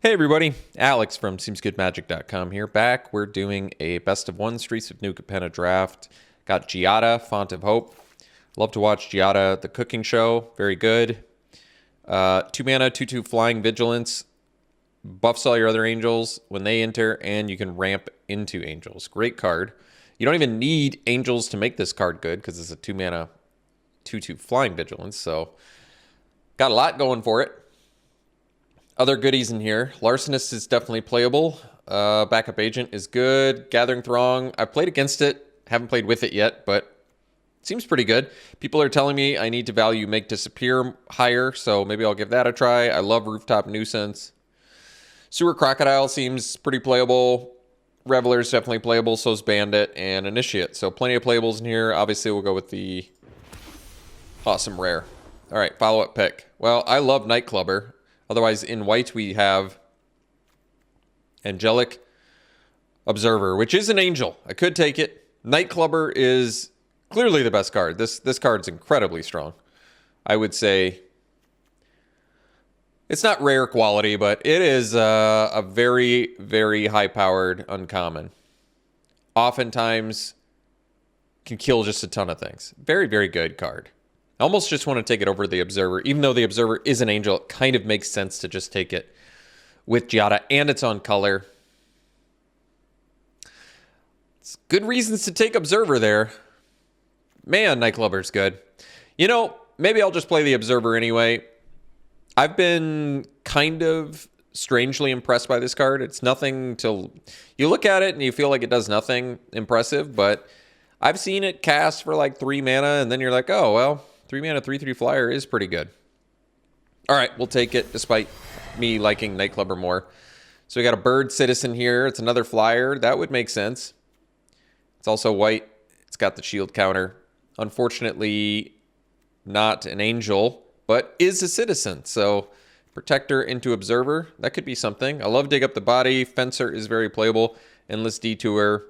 Hey everybody, Alex from SeemsGoodMagic.com here. Back, we're doing a best of one Streets of New Capenna draft. Got Giada, Font of Hope. Love to watch Giada, the cooking show. Very good. 2 mana, 2/2 flying vigilance. Buffs all your other angels when they enter, and you can ramp into angels. Great card. You don't even need angels to make this card good because it's a 2 mana, 2/2 flying vigilance. So, got a lot going for it. Other goodies in here. Larcenist is definitely playable. Backup Agent is good. Gathering Throng, I've played against it. Haven't played with it yet, but it seems pretty good. People are telling me I need to value Make Disappear higher, so maybe I'll give that a try. I love Rooftop Nuisance. Sewer Crocodile seems pretty playable. Reveler is definitely playable, so is Bandit and Initiate. So plenty of playables in here. Obviously, we'll go with the awesome rare. All right, follow-up pick. Well, I love Nightclubber. Otherwise, in white, we have Angelic Observer, which is an angel. I could take it. Nightclubber is clearly the best card. This card's incredibly strong. I would say it's not rare quality, but it is a very, very high-powered uncommon. Oftentimes can kill just a ton of things. Very, very good card. I almost just want to take it over the Observer. Even though the Observer is an angel, it kind of makes sense to just take it with Giada, and it's on color. It's good reasons to take Observer there. Man, Nightclubber's good. You know, maybe I'll just play the Observer anyway. I've been kind of strangely impressed by this card. It's nothing till you look at it and you feel like it does nothing impressive, but I've seen it cast for like 3 mana, and then you're like, oh, well, 3 mana, 3/3 flyer is pretty good. All right, we'll take it despite me liking Nightclubber more. So we got a Bird Citizen here. It's another flyer. That would make sense. It's also white. It's got the shield counter. Unfortunately, not an angel, but is a citizen. So Protector into Observer. That could be something. I love Dig Up the Body. Fencer is very playable. Endless Detour.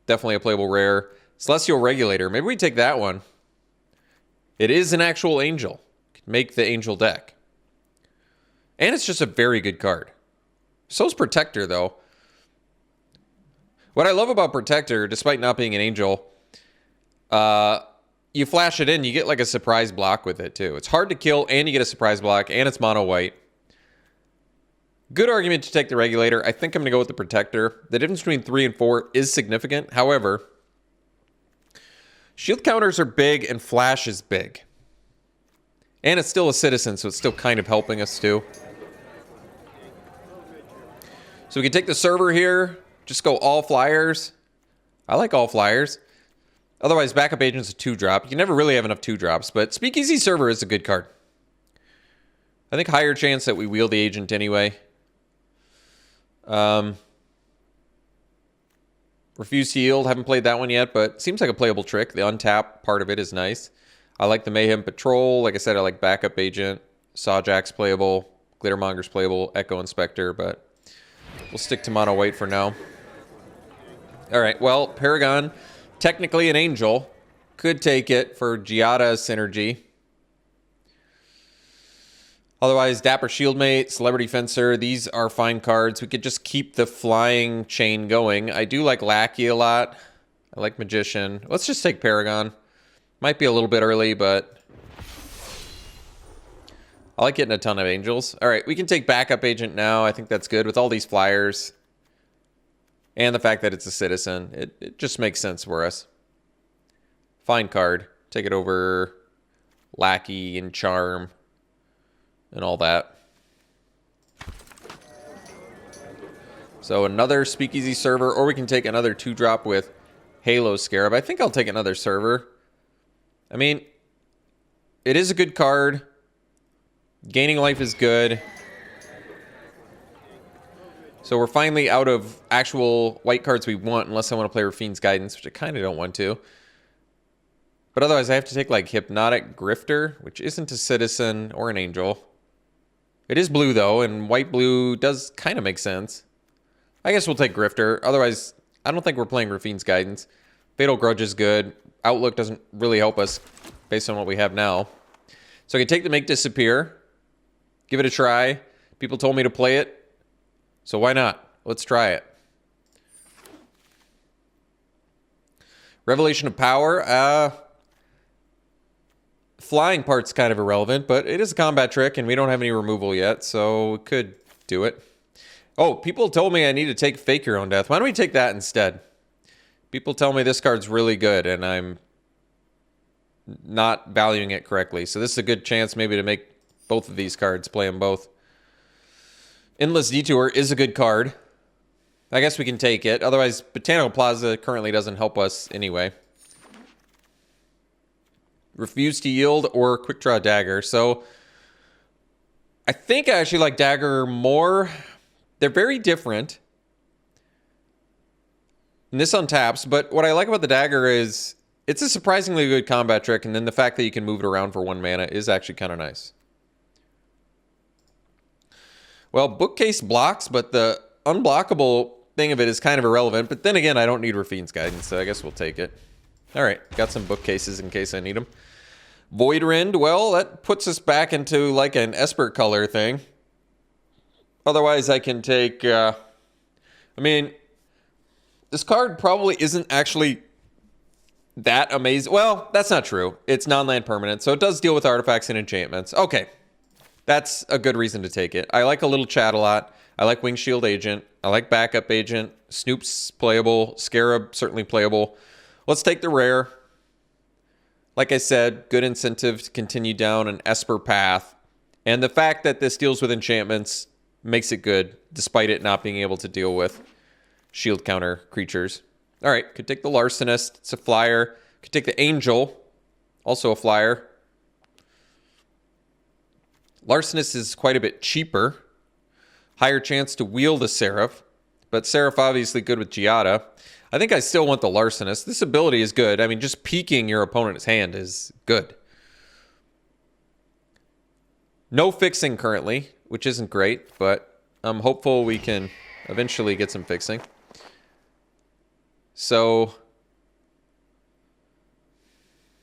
Definitely a playable rare. Celestial Regulator. Maybe we take that one. It is an actual angel. Make the angel deck. And it's just a very good card. So's Protector, though. What I love about Protector, despite not being an angel, you flash it in, you get like a surprise block with it, too. It's hard to kill, and you get a surprise block, and it's mono white. Good argument to take the Regulator. I think I'm going to go with the Protector. The difference between 3 and 4 is significant. However, shield counters are big, and flash is big. And it's still a citizen, so it's still kind of helping us, too. So we can take the server here. Just go all flyers. I like all flyers. Otherwise, Backup Agent's a 2-drop. You never really have enough 2-drops, but Speakeasy Server is a good card. I think higher chance that we wheel the agent anyway. Refuse to Yield. Haven't played that one yet, but seems like a playable trick. The untap part of it is nice. I like the Mayhem Patrol. Like I said, I like Backup Agent. Sawjack's playable. Glittermonger's playable. Echo Inspector, but we'll stick to mono white for now. All right, well, Paragon, technically an angel. Could take it for Giada synergy. Otherwise, Dapper Shieldmate, Celebrity Fencer, these are fine cards. We could just keep the flying chain going. I do like Lackey a lot. I like Magician. Let's just take Paragon. Might be a little bit early, but I like getting a ton of angels. All right, we can take Backup Agent now. I think that's good with all these flyers. And the fact that it's a citizen. It just makes sense for us. Fine card. Take it over Lackey and Charm and all that. So another Speakeasy Server, or we can take another 2-drop with Halo Scarab. I think I'll take another server. I mean, it is a good card. Gaining life is good. So we're finally out of actual white cards we want, unless I want to play Rafine's Guidance, which I kind of don't want to. But otherwise, I have to take like Hypnotic Grifter, which isn't a citizen or an angel. It is blue, though, and white-blue does kind of make sense. I guess we'll take Grifter. Otherwise, I don't think we're playing Rafine's Guidance. Fatal Grudge is good. Outlook doesn't really help us based on what we have now. So I can take the Make Disappear. Give it a try. People told me to play it. So why not? Let's try it. Revelation of Power. Flying part's kind of irrelevant, but it is a combat trick, and we don't have any removal yet, so we could do it. Oh, people told me I need to take Fake Your Own Death. Why don't we take that instead? People tell me this card's really good, and I'm not valuing it correctly. So this is a good chance maybe to make both of these cards, play them both. Endless Detour is a good card. I guess we can take it. Otherwise, Botanical Plaza currently doesn't help us anyway. Refuse to Yield or Quick Draw Dagger. So I think I actually like Dagger more. They're very different. And this untaps, but what I like about the Dagger is it's a surprisingly good combat trick, and then the fact that you can move it around for 1 mana is actually kind of nice. Well, Bookcase blocks, but the unblockable thing of it is kind of irrelevant. But then again, I don't need Rafine's Guidance, so I guess we'll take it. All right, got some bookcases in case I need them. Void Rend, well, that puts us back into like an Esper color thing. Otherwise, I can take... I mean, this card probably isn't actually that amazing. Well, that's not true. It's non-land permanent, so it does deal with artifacts and enchantments. Okay, that's a good reason to take it. I like a little chat a lot. I like Wing Shield Agent. I like Backup Agent. Snoop's playable. Scarab, certainly playable. Let's take the rare. Like I said, good incentive to continue down an Esper path. And the fact that this deals with enchantments makes it good, despite it not being able to deal with shield counter creatures. All right, could take the Larcenist. It's a flyer. Could take the Angel, also a flyer. Larcenist is quite a bit cheaper. Higher chance to wheel the Seraph. But Seraph obviously good with Giada. I think I still want the Larcenist. This ability is good. I mean, just peeking your opponent's hand is good. No fixing currently, which isn't great, but I'm hopeful we can eventually get some fixing. So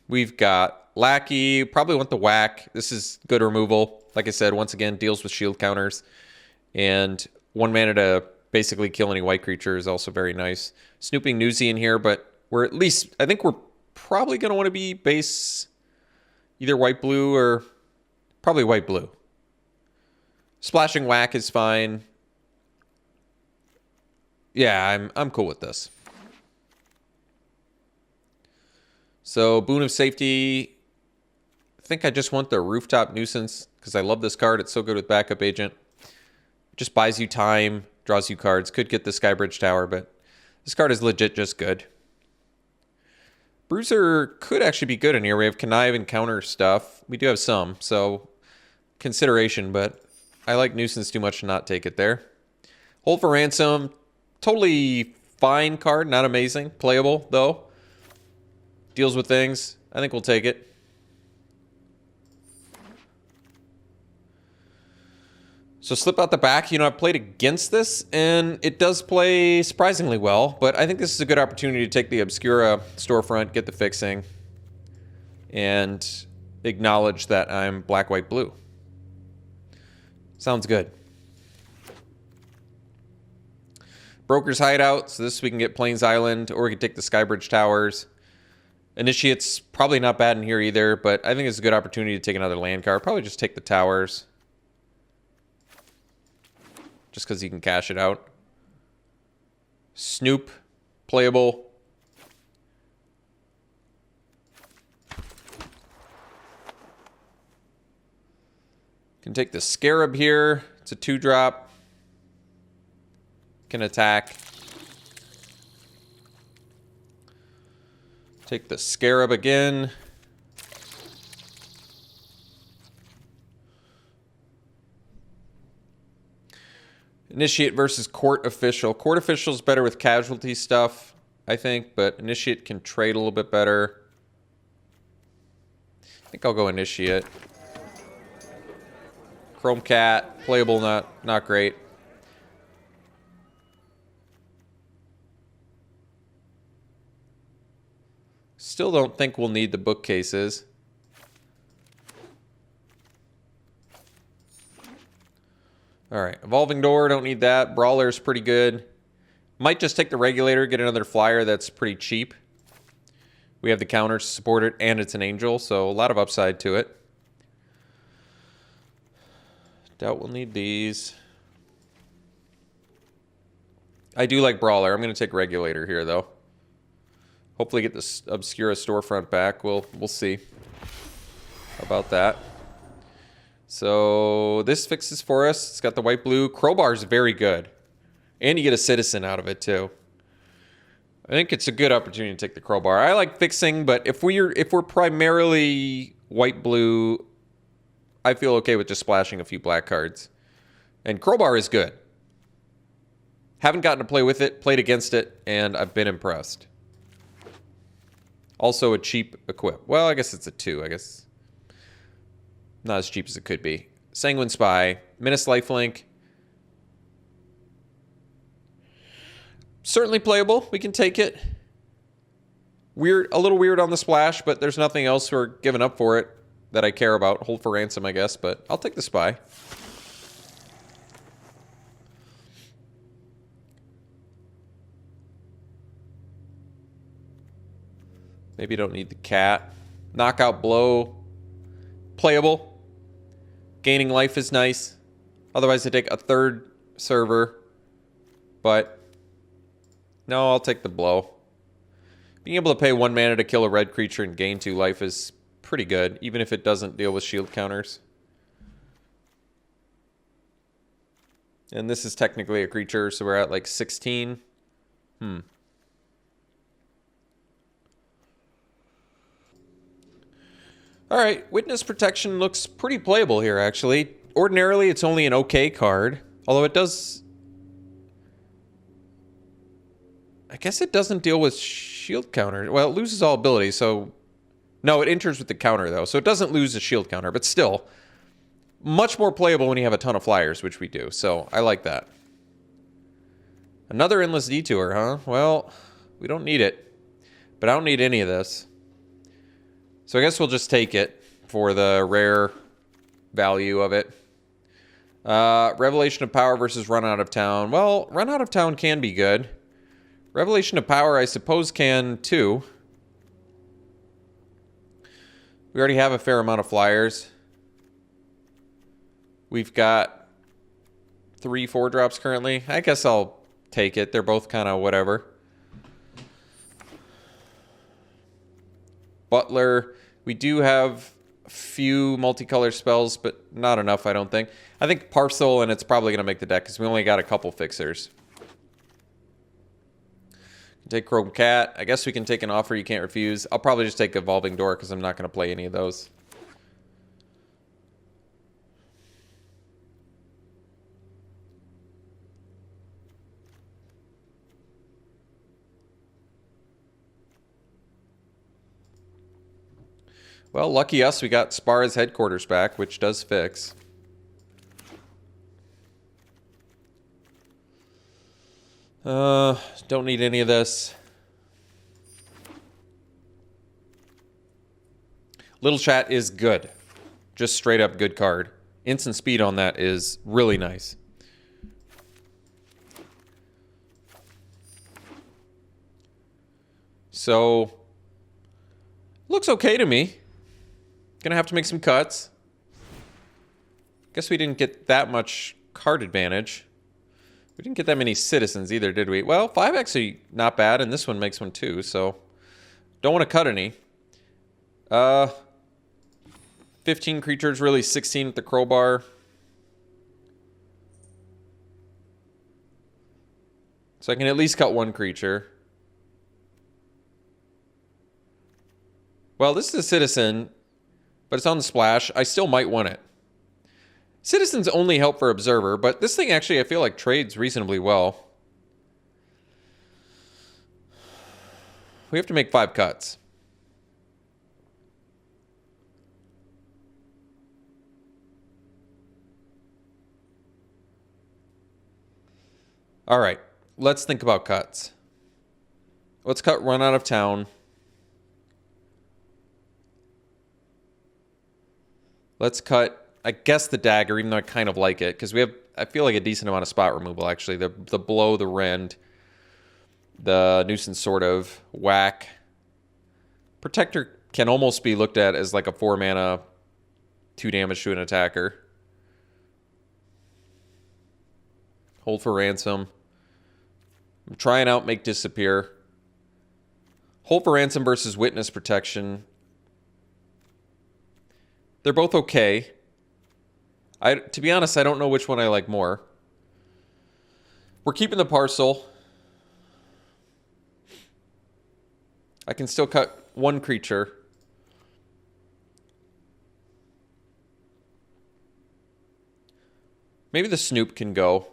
we've got Lackey. Probably want the Whack. This is good removal. Like I said, once again, deals with shield counters. And 1 mana to basically kill any white creature is also very nice. Snooping Newsy in here, but we're at least... I think we're probably going to want to be base either white-blue or... probably white-blue. Splashing Whack is fine. Yeah, I'm cool with this. So, Boon of Safety. I think I just want the Rooftop Nuisance because I love this card. It's so good with Backup Agent. Just buys you time, draws you cards. Could get the Skybridge Tower, but this card is legit just good. Bruiser could actually be good in here. We have Connive and counter stuff. We do have some, so consideration, but I like Nuisance too much to not take it there. Hold for Ransom. Totally fine card, not amazing. Playable, though. Deals with things. I think we'll take it. So slip out the back. You know, I've played against this, and it does play surprisingly well. But I think this is a good opportunity to take the Obscura storefront, get the fixing, and acknowledge that I'm black, white, blue. Sounds good. Broker's Hideout. So this we can get Plains Island, or we can take the Skybridge Towers. Initiate's probably not bad in here either, but I think it's a good opportunity to take another land card. Probably just take the Towers. Just because you can cash it out. Snoop, playable. Can take the Scarab here. It's a 2-drop. Can attack. Take the Scarab again. Initiate versus Court Official. Court Official is better with casualty stuff, I think, but Initiate can trade a little bit better. I think I'll go Initiate. Chrome Cat, playable, not great. Still don't think we'll need the bookcases. All right, Evolving Door, don't need that. Brawler's pretty good. Might just take the Regulator, get another Flyer that's pretty cheap. We have the counters to support it, and it's an Angel, so a lot of upside to it. Doubt we'll need these. I do like Brawler. I'm going to take Regulator here, though. Hopefully get this Obscura Storefront back. We'll see about that. So this fixes for us. It's got the white-blue. Crowbar's very good. And you get a Citizen out of it, too. I think it's a good opportunity to take the Crowbar. I like fixing, but if we're primarily white-blue, I feel okay with just splashing a few black cards. And Crowbar is good. Haven't gotten to play with it, played against it, and I've been impressed. Also a cheap equip. Well, I guess it's a 2, I guess. Not as cheap as it could be. Sanguine Spy, Menace Lifelink. Certainly playable. We can take it. Weird, a little weird on the splash, but there's nothing else we're giving up for it that I care about. Hold for ransom, I guess, but I'll take the Spy. Maybe you don't need the cat. Knockout Blow. Playable. Gaining life is nice. Otherwise, I take a third server. But no, I'll take the blow. Being able to pay 1 mana to kill a red creature and gain 2 life is pretty good, even if it doesn't deal with shield counters. And this is technically a creature, so we're at like 16. Alright, Witness Protection looks pretty playable here, actually. Ordinarily, it's only an okay card. Although it does... I guess it doesn't deal with shield counter. Well, it loses all abilities, so... No, it enters with the counter, though. So it doesn't lose the shield counter, but still... Much more playable when you have a ton of flyers, which we do. So, I like that. Another Endless Detour, huh? Well, we don't need it. But I don't need any of this. So I guess we'll just take it for the rare value of it. Revelation of Power versus Run Out of Town. Well, Run Out of Town can be good. Revelation of Power, I suppose, can too. We already have a fair amount of flyers. We've got 3 4-drops currently. I guess I'll take it. They're both kind of whatever. Butler. We do have a few multicolor spells, but not enough, I don't think. I think Parcel, and it's probably going to make the deck because we only got a couple fixers. Take Chrome Cat. I guess we can take an offer you can't refuse. I'll probably just take Evolving Door because I'm not going to play any of those. Well, lucky us, we got Spar's headquarters back, which does fix. Don't need any of this. Little Chat is good. Just straight up good card. Instant speed on that is really nice. So, looks okay to me. Gonna have to make some cuts. Guess we didn't get that much card advantage. We didn't get that many citizens either, did we? Well, 5 actually not bad, and this one makes one too, so don't want to cut any. 15 creatures, really 16 with the crowbar. So I can at least cut 1 creature. Well, this is a citizen, but it's on the splash. I still might want it. Citizens only help for Observer, but this thing actually I feel like trades reasonably well. We have to make 5 cuts. All right, let's think about cuts. Let's cut Run Out of Town. Let's cut, I guess, the dagger, even though I kind of like it, because we have I feel like a decent amount of spot removal, actually. The Blow, the Rend, the Nuisance sort of, Whack. Protector can almost be looked at as like a 4 mana, 2 damage to an attacker. Hold for Ransom. I'm trying out Make Disappear. Hold for Ransom versus Witness Protection. They're both okay. To be honest, I don't know which one I like more. We're keeping the Parcel. I can still cut 1 creature. Maybe the Snoop can go.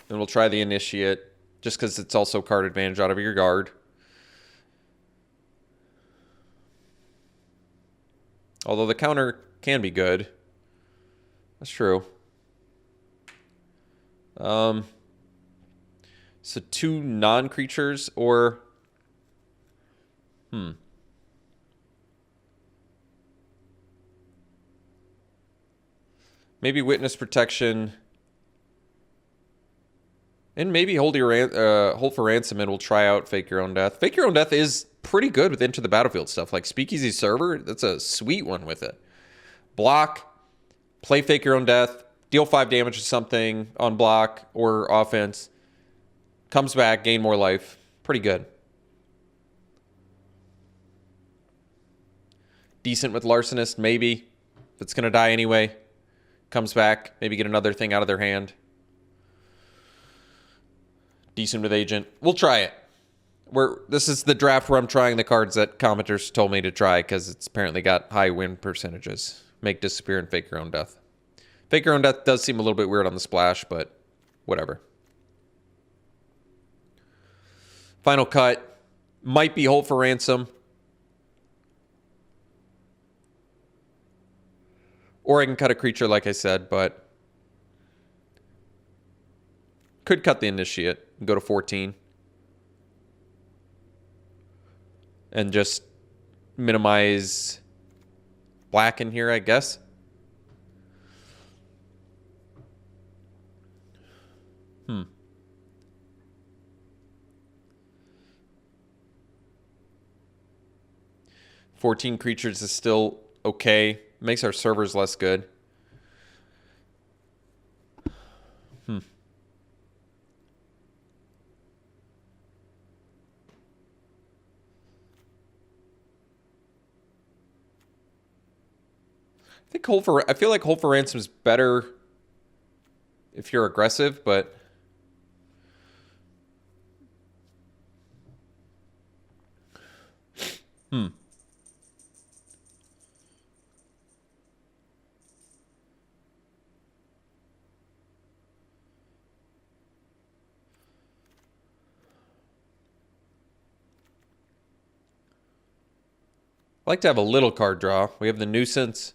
And we'll try the Initiate, just because it's also card advantage out of your guard. Although the counter can be good. That's true. So 2 non-creatures or... Maybe Witness Protection. And maybe hold for Ransom, and we'll try out Fake Your Own Death. Fake Your Own Death is pretty good with Into the Battlefield stuff. Like Speakeasy Server, that's a sweet one with it. Block, play Fake Your Own Death, deal 5 damage to something on block or offense. Comes back, gain more life. Pretty good. Decent with Larcenist, maybe. If it's going to die anyway. Comes back, maybe get another thing out of their hand. Decent with Agent. We'll try it. This is the draft where I'm trying the cards that commenters told me to try because it's apparently got high win percentages. Make Disappear and Fake Your Own Death. Fake Your Own Death does seem a little bit weird on the splash, but whatever. Final cut. Might be Hold for Ransom. Or I can cut a creature like I said, but could cut the Initiate and go to 14. And just minimize black in here, I guess. Hmm. "14 creatures is still okay. Makes our servers less good. I feel like Hold for Ransom is better if you're aggressive, but I like to have a little card draw. We have the Nuisance.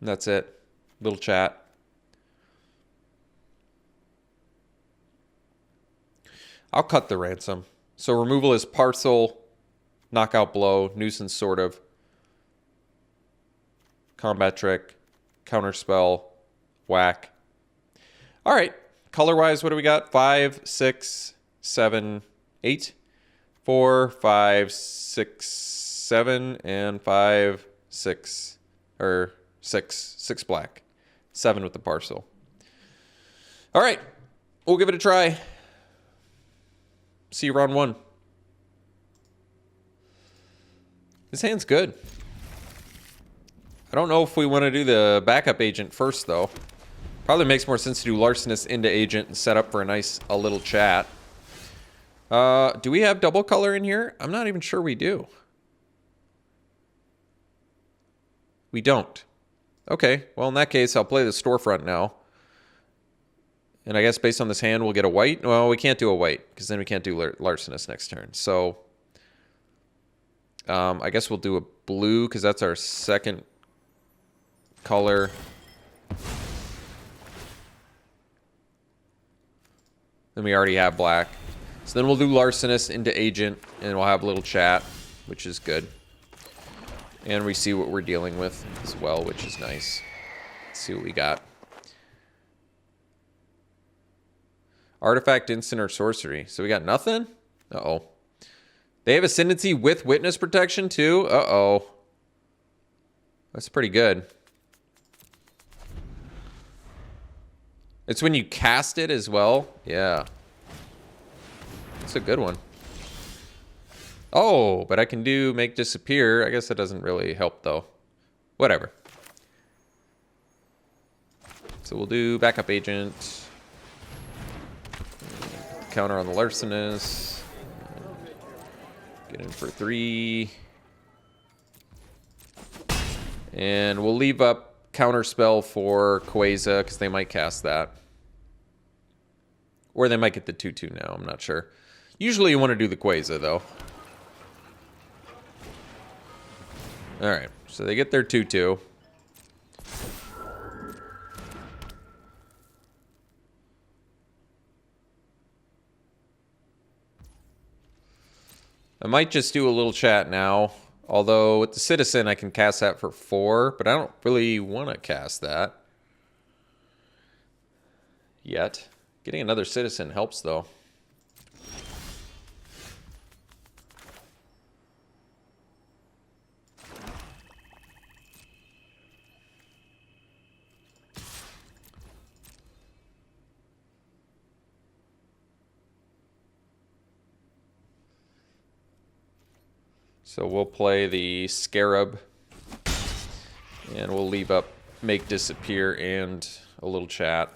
That's it. Little chat. I'll cut the Ransom. So removal is Parcel, Knockout Blow, Nuisance sort of, Combat Trick, Counterspell, Whack. All right. Color-wise, what do we got? 5, 6, 7, 8. 4, 5, 6, 7, and 5, 6, or 6 black. 7 with the Parcel. All right. We'll give it a try. See you round 1. This hand's good. I don't know if we want to do the backup Agent first, though. Probably makes more sense to do Larcenist into Agent and set up for a little chat. Do we have double color in here? I'm not even sure we do. We don't. Okay, well, in that case, I'll play the Storefront now. And I guess based on this hand, we'll get a white. Well, we can't do a white, because then we can't do Larcenist next turn. So, I guess we'll do a blue, because that's our second color. Then we already have black. So then we'll do Larcenist into Agent, and we'll have a little chat, which is good. And we see what we're dealing with as well, which is nice. Let's see what we got. Artifact, instant, or sorcery. So we got nothing? Uh-oh. They have Ascendancy with Witness Protection, too? Uh-oh. That's pretty good. It's when you cast it as well? Yeah. That's a good one. Oh, but I can do Make Disappear. I guess that doesn't really help, though. Whatever. So we'll do Backup Agent. Counter on the Larcenous. Get in for 3. And we'll leave up Counterspell for Queza, because they might cast that. Or they might get the 2/2 now, I'm not sure. Usually you want to do the Queza, though. Alright, so they get their 2/2. I might just do a little chat now. Although with the Citizen, I can cast that for 4, but I don't really want to cast that yet. Getting another Citizen helps, though. So we'll play the Scarab, and we'll leave up Make Disappear and a little chat.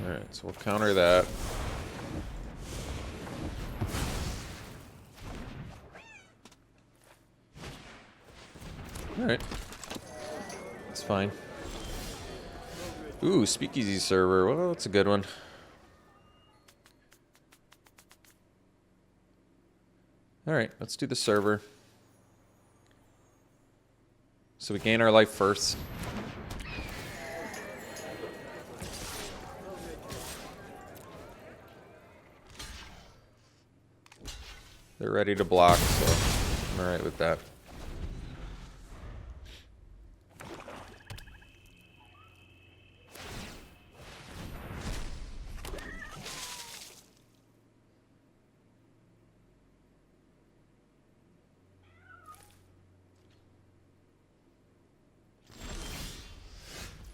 Alright, so we'll counter that. Alright. That's fine. Ooh, Speakeasy Server. Well, that's a good one. Alright, let's do the server. So we gain our life first. They're ready to block, so I'm alright with that.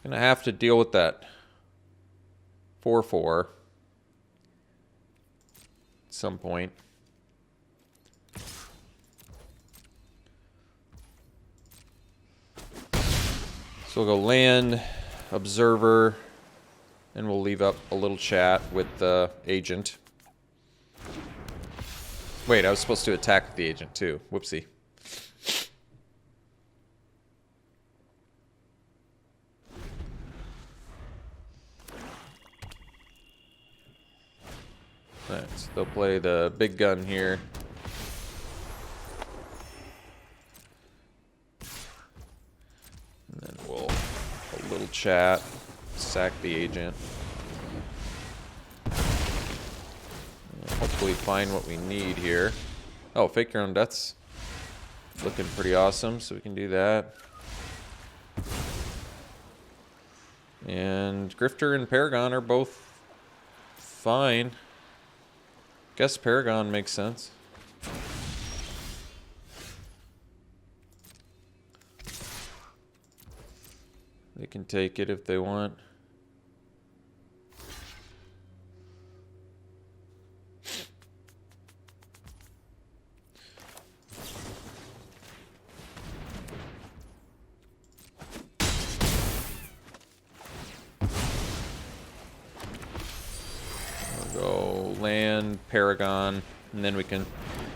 Gonna have to deal with that 4/4 at some point. So we'll go land, observer, and we'll leave up a little chat with the agent. Wait, I was supposed to attack with the agent too. Whoopsie. Alright, so they'll play the big gun here. And then we'll a little chat, sack the agent. And hopefully find what we need here. Oh, Fake Your Own Death's looking pretty awesome, so we can do that. And Grifter and Paragon are both fine. Guess Paragon makes sense. They can take it if they want. We'll go land, Paragon, and then we can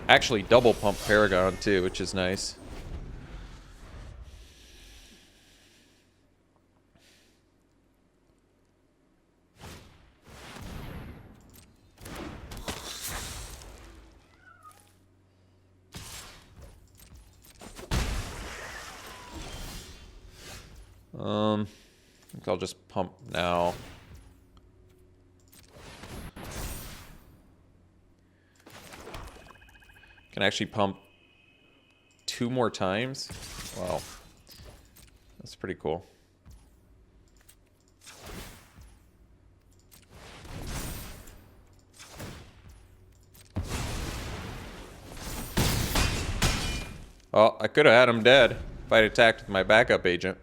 actually double pump Paragon too, which is nice. I think I'll just pump now. Can actually pump 2 more times. Wow. That's pretty cool. Well, I could have had him dead if I'd attacked with my backup agent.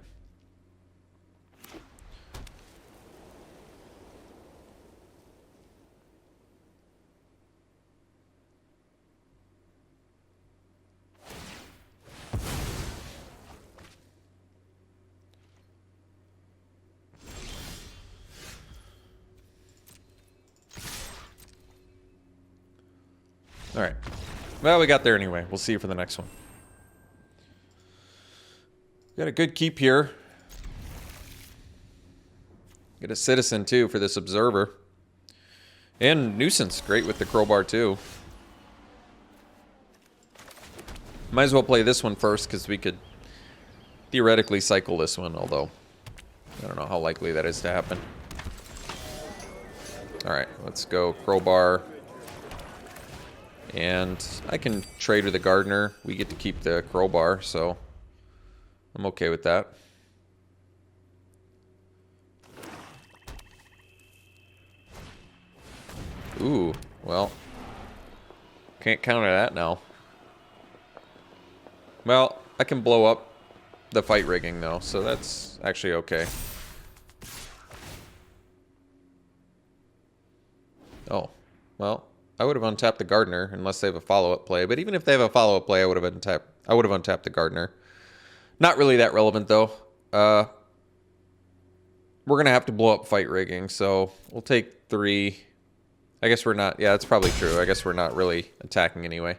All right. Well, we got there anyway. We'll see you for the next one. Got a good keep here. Get a citizen too for this observer. And nuisance, great with the crowbar too. Might as well play this one first because we could theoretically cycle this one, although I don't know how likely that is to happen. All right, let's go crowbar. And I can trade with the gardener. We get to keep the crowbar, so I'm okay with that. Ooh, well, can't counter that now. Well, I can blow up the fight rigging though, so that's actually okay. Oh, well, I would have untapped the gardener unless they have a follow-up play. But even if they have a follow-up play, I would have untapped the gardener. Not really that relevant though. We're gonna have to blow up fight rigging, so we'll take 3. I guess we're not. Yeah, that's probably true. I guess we're not really attacking anyway.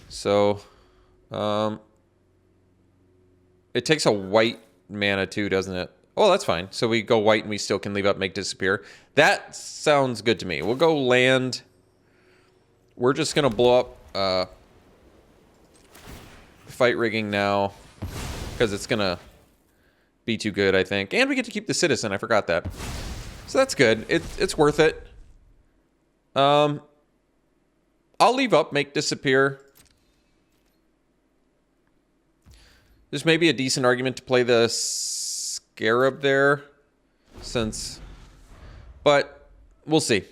So, it takes a white mana too, doesn't it? Oh, that's fine. So we go white and we still can leave up make disappear. That sounds good to me. We'll go land. We're just going to blow up fight rigging now because it's going to be too good, I think. And we get to keep the citizen. I forgot that. So that's good. It's worth it. I'll leave up make disappear. There's maybe a decent argument to play the Scarab there, but we'll see.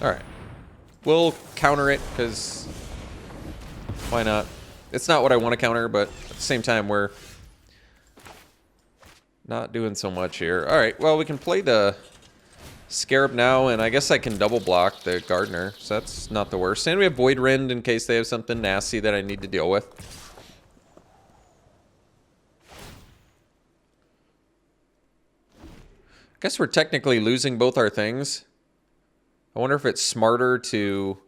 All right, we'll counter it because why not? It's not what I want to counter, but at the same time, we're not doing so much here. All right, well, we can play the Scarab now, and I guess I can double block the gardener, so that's not the worst. And we have Void Rend in case they have something nasty that I need to deal with. I guess we're technically losing both our things. I wonder if it's smarter to...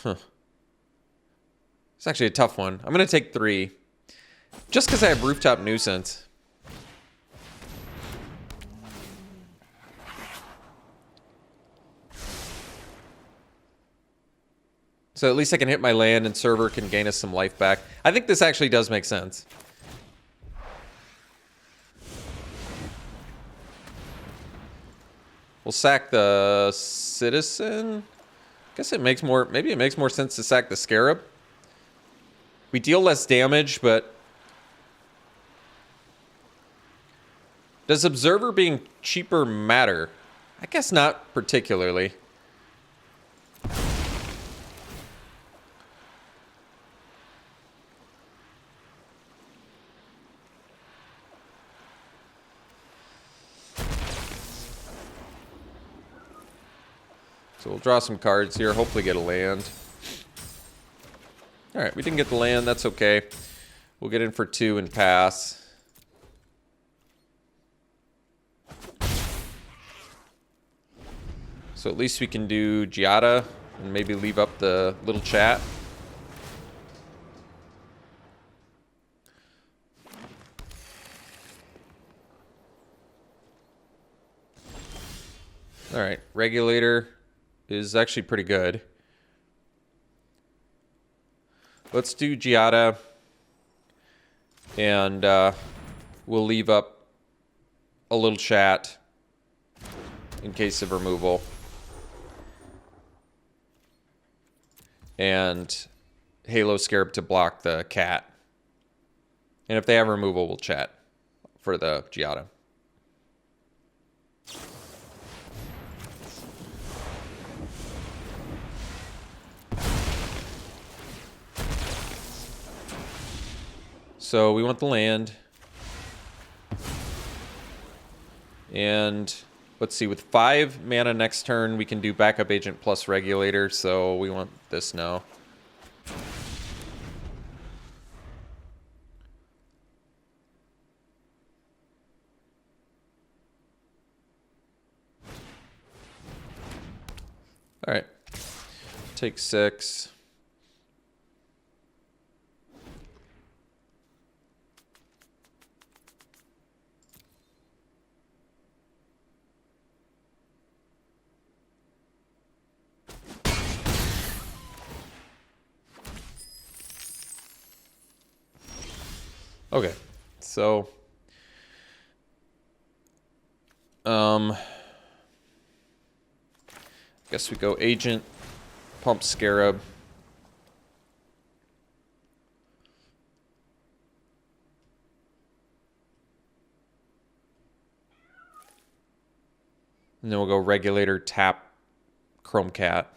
It's actually a tough one. I'm going to take 3. Just because I have Rooftop Nuisance. So at least I can hit my land and server can gain us some life back. I think this actually does make sense. We'll sack the citizen. Guess it makes more, maybe it makes more sense to sack the Scarab. We deal less damage, but does Observer being cheaper matter? I guess not particularly. So we'll draw some cards here, hopefully get a land. All right, we didn't get the land, that's okay. We'll get in for 2 and pass. So at least we can do Giada and maybe leave up the little chat. All right, regulator is actually pretty good. Let's do Giada, and we'll leave up a little chat in case of removal. And Halo Scarab to block the cat. And if they have removal, we'll chat for the Giada. So we want the land. And let's see, with 5 mana next turn, we can do backup agent plus regulator. So we want this now. All right. Take 6. Okay, so guess we go agent, pump Scarab. And then we'll go regulator, tap Chrome Cat.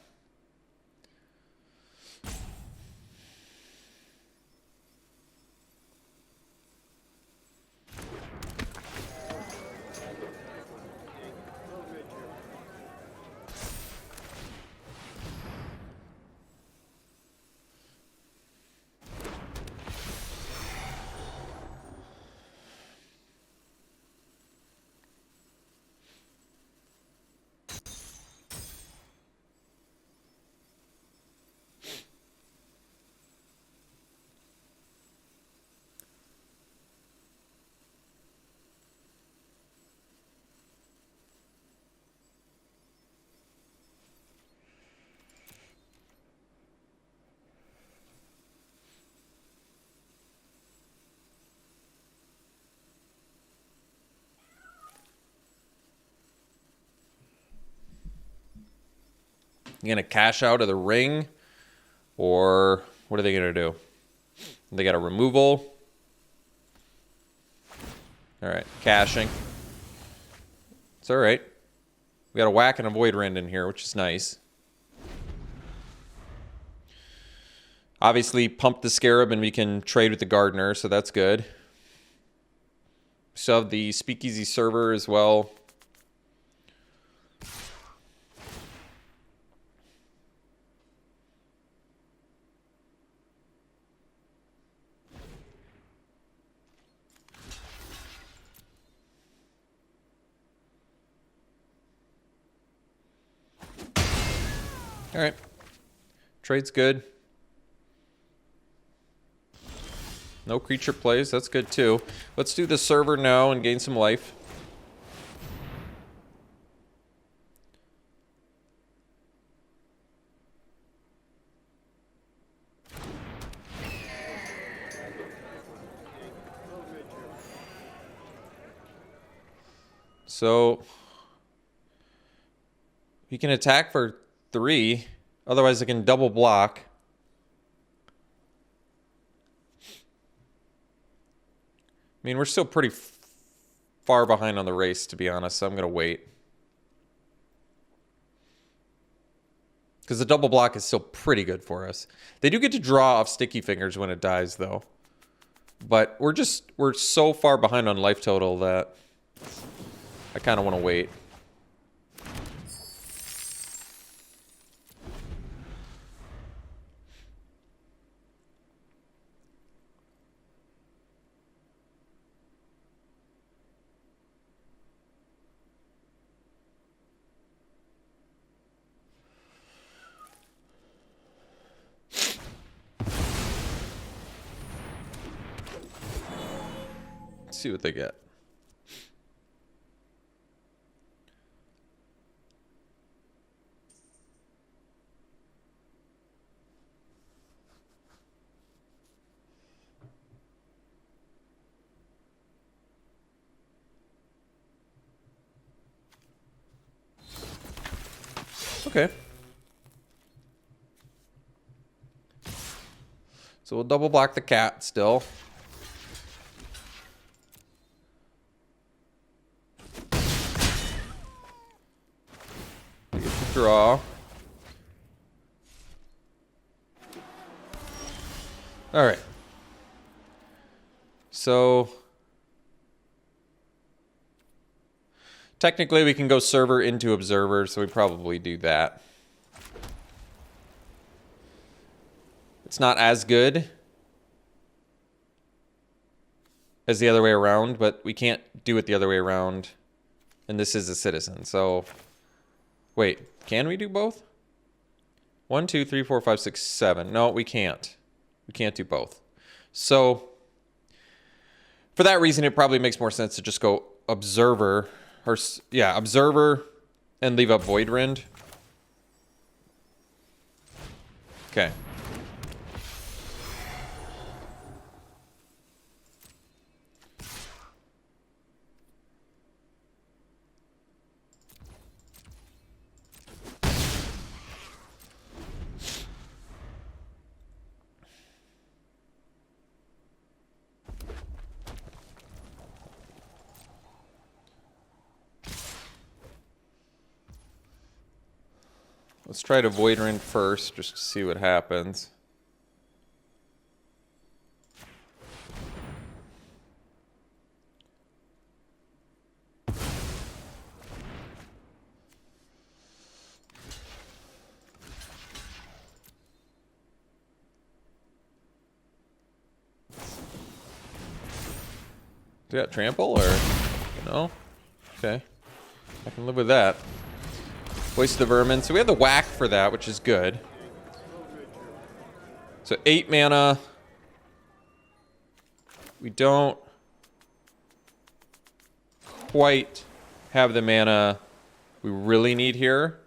You gonna cash out of the ring, or what are they gonna do? They got a removal. All right, caching. It's all right. We got a whack and a void rend in here, which is nice. Obviously, pump the Scarab and we can trade with the Gardener, so that's good. So the Speakeasy server as well. All right. Trade's good. No creature plays. That's good too. Let's do the server now and gain some life. So you can attack for 3. Otherwise, I can double block. I mean, we're still pretty far behind on the race, to be honest, so I'm going to wait. Because the double block is still pretty good for us. They do get to draw off Sticky Fingers when it dies, though. But we're so far behind on life total that I kind of want to wait. See what they get. Okay. So we'll double block the cat still. Get the draw. All right. So technically we can go server into observer, so we probably do that. It's not as good as the other way around, but we can't do it the other way around. And this is a citizen, so... Wait, can we do both? 1, 2, 3, 4, 5, 6, 7. No, we can't. We can't do both. So, for that reason, it probably makes more sense to just go observer, or yeah, observer, and leave up Void Rend. Okay. Let's try to Void Rend first, just to see what happens. Do that trample or no? Okay. I can live with that. Waste the vermin. So we have the whack for that, which is good. So 8 mana. We don't quite have the mana we really need here,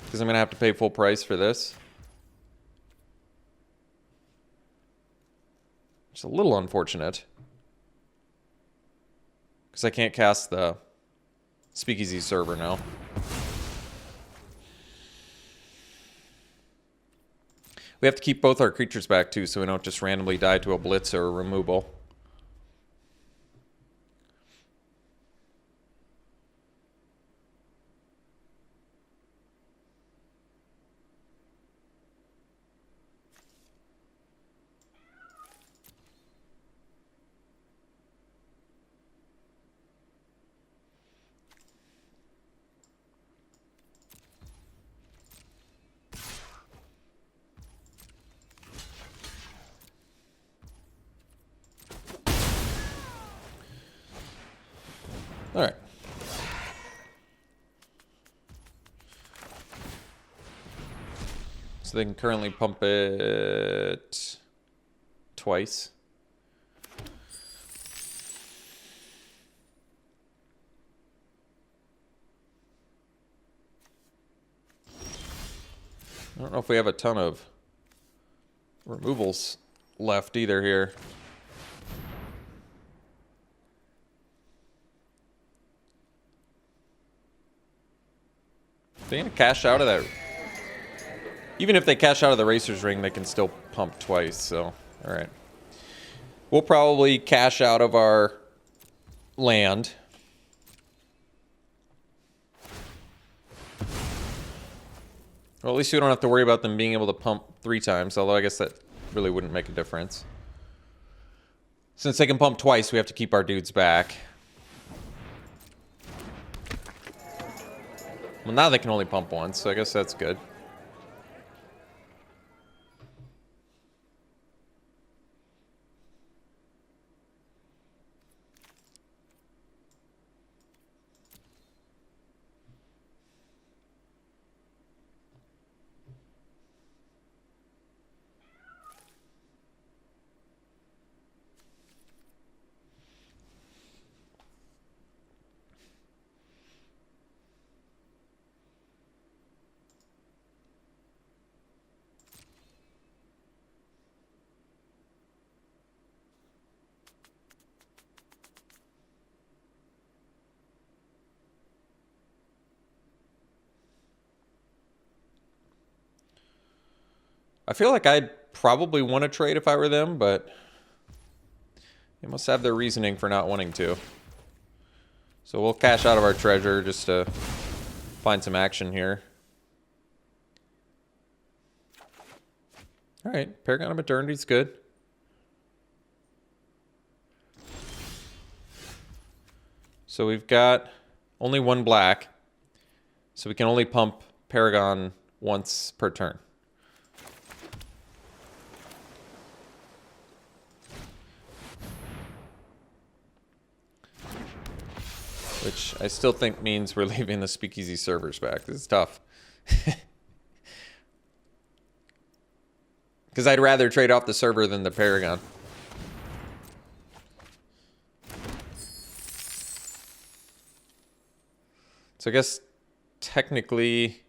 because I'm going to have to pay full price for this. It's a little unfortunate, because I can't cast the Speakeasy server now. We have to keep both our creatures back too, so we don't just randomly die to a blitz or a removal. All right. So they can currently pump it twice. I don't know if we have a ton of removals left either here. They're going to cash out of that. Even if they cash out of the Racer's Ring, they can still pump twice, so, alright. We'll probably cash out of our land. Well, at least we don't have to worry about them being able to pump 3 times, although I guess that really wouldn't make a difference. Since they can pump twice, we have to keep our dudes back. Well, now they can only pump once, so I guess that's good. I feel like I'd probably want to trade if I were them, but they must have their reasoning for not wanting to. So we'll cash out of our treasure just to find some action here. All right, Paragon of Eternity's good. So we've got only one black, so we can only pump Paragon once per turn. Which I still think means we're leaving the Speakeasy servers back. This is tough. Because I'd rather trade off the server than the Paragon. So I guess technically...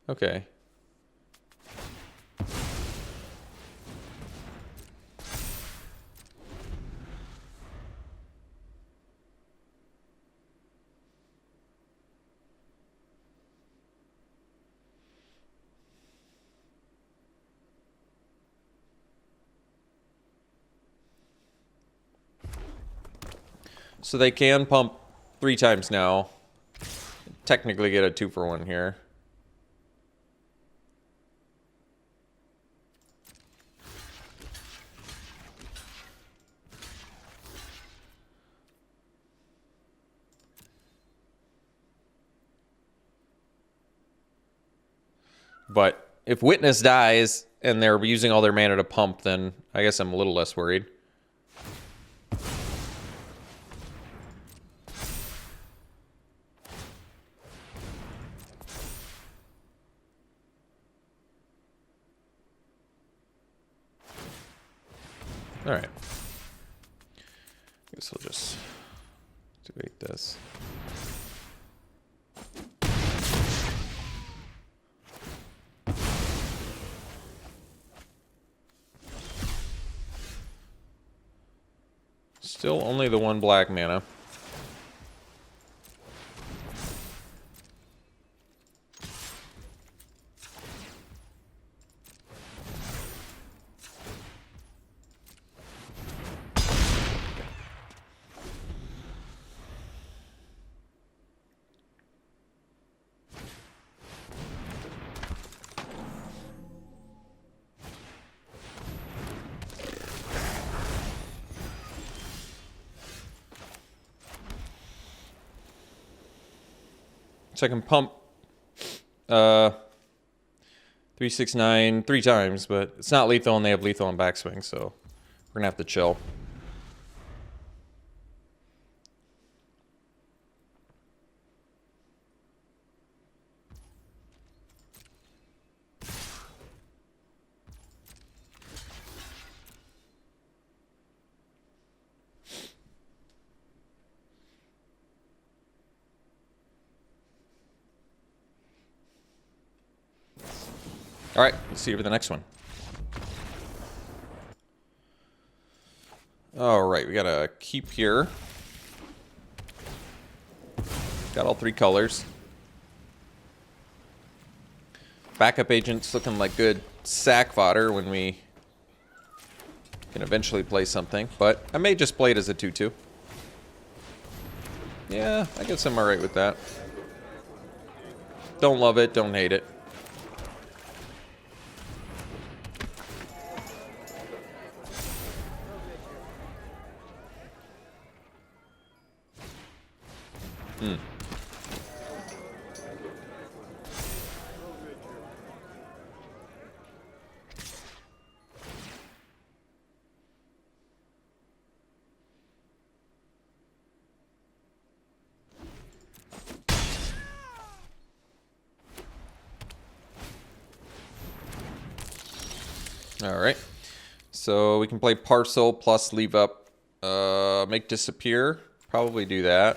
Okay. So they can pump 3 times now. Technically get a 2-for-1 here. But if Witness dies and they're using all their mana to pump, then I guess I'm a little less worried. All right. I guess we'll just debate this. Still only the 1 black mana. So I can pump 369 3 times, but it's not lethal and they have lethal on backswing, so we're gonna have to chill. All right, let's see you for the next one. All right, we got a keep here. Got all 3 colors. Backup agent's looking like good sack fodder when we can eventually play something, but I may just play it as a 2/2. Yeah, I guess I'm all right with that. Don't love it, don't hate it. All right, so we can play Parcel plus leave up, make disappear. Probably do that.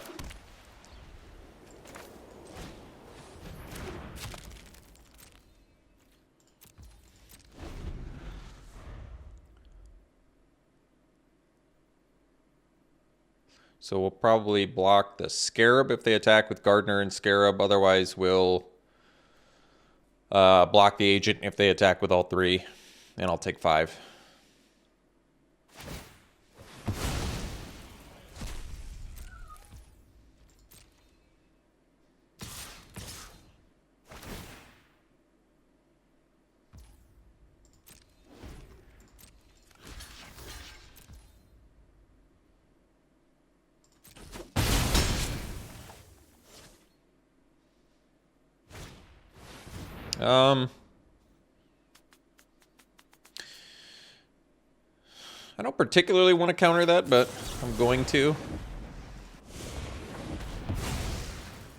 So we'll probably block the Scarab if they attack with Gardener and Scarab. Otherwise, we'll block the Agent if they attack with all 3. And I'll take 5. I don't particularly want to counter that, but I'm going to.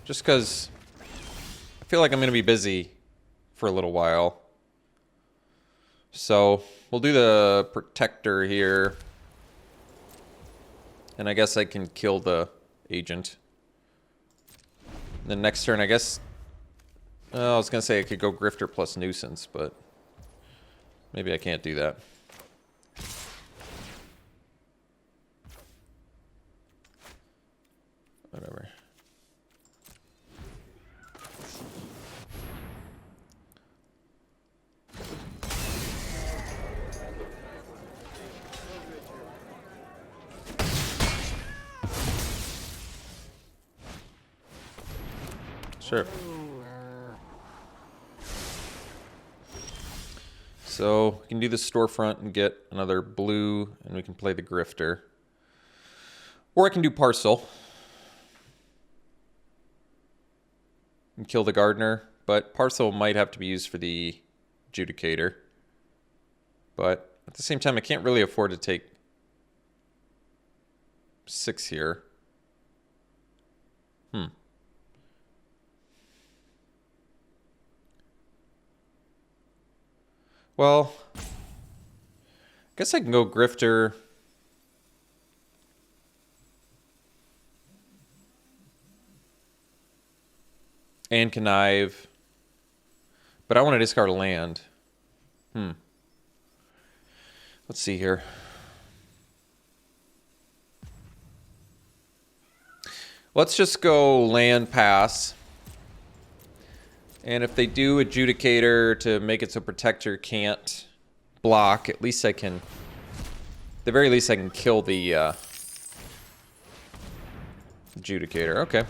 Just because I feel like I'm going to be busy for a little while. So we'll do the Protector here. And I guess I can kill the Agent. The next turn, I guess... I was going to say I could go Grifter plus Nuisance, but maybe I can't do that. Whatever. Sure. So we can do the Storefront and get another blue, and we can play the Grifter. Or I can do Parcel and kill the Gardener, but Parcel might have to be used for the Adjudicator. But at the same time, I can't really afford to take 6 here. Well, I guess I can go Grifter. And Connive. But I want to discard a land. Let's see here. Let's just go land pass. And if they do Adjudicator to make it so Protector can't block, at least I can... At the very least, I can kill the Adjudicator. Okay.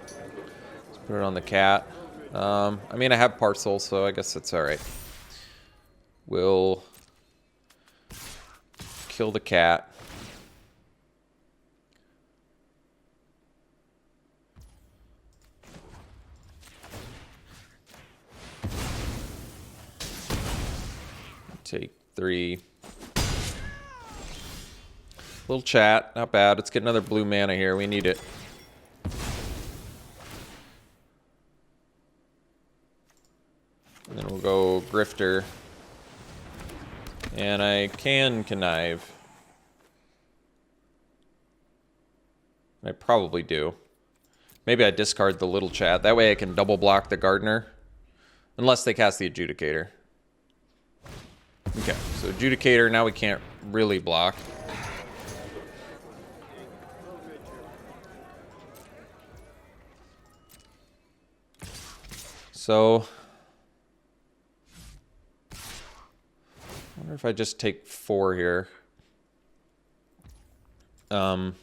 Let's put it on the cat. I mean, I have Parcel, so I guess that's alright. We'll kill the cat. Take 3. Little chat, not bad. Let's get another blue mana here. We need it. And then we'll go Grifter. And I can Connive. I probably do. Maybe I discard the little chat. That way I can double block the Gardener. Unless they cast the Adjudicator. Okay, so Adjudicator, now we can't really block. So, I wonder if I just take 4 here. Because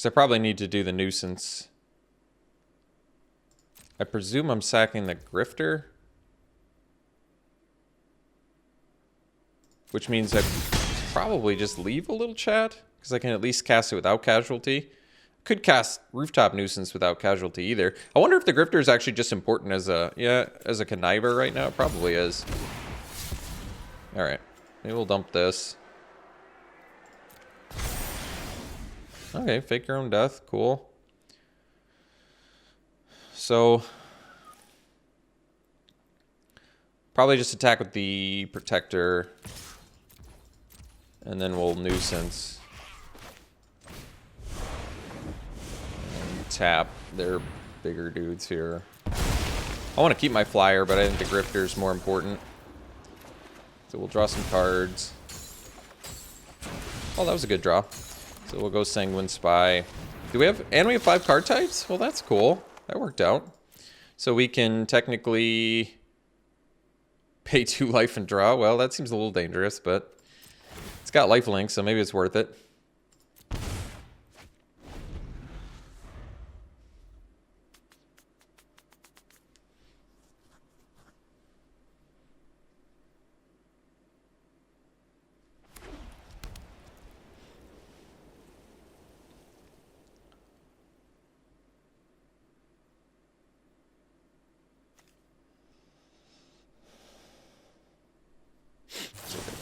I probably need to do the Nuisance. I presume I'm sacking the Grifter. Which means I probably just leave a little chat. Because I can at least cast it without Casualty. Could cast Rooftop Nuisance without Casualty either. I wonder if the Grifter is actually just important as a... Yeah, as a Conniver right now. It probably is. Alright. Maybe we'll dump this. Okay, fake your own death. Cool. So, probably just attack with the Protector, and then we'll Nuisance. And tap their bigger dudes here. I want to keep my Flyer, but I think the Grifter is more important. So we'll draw some cards. Oh, that was a good draw. So we'll go Sanguine Spy. Do we have... And we have 5 card types? Well, that's cool. That worked out. So we can technically pay 2 life and draw. Well, that seems a little dangerous, but it's got lifelink, so maybe it's worth it.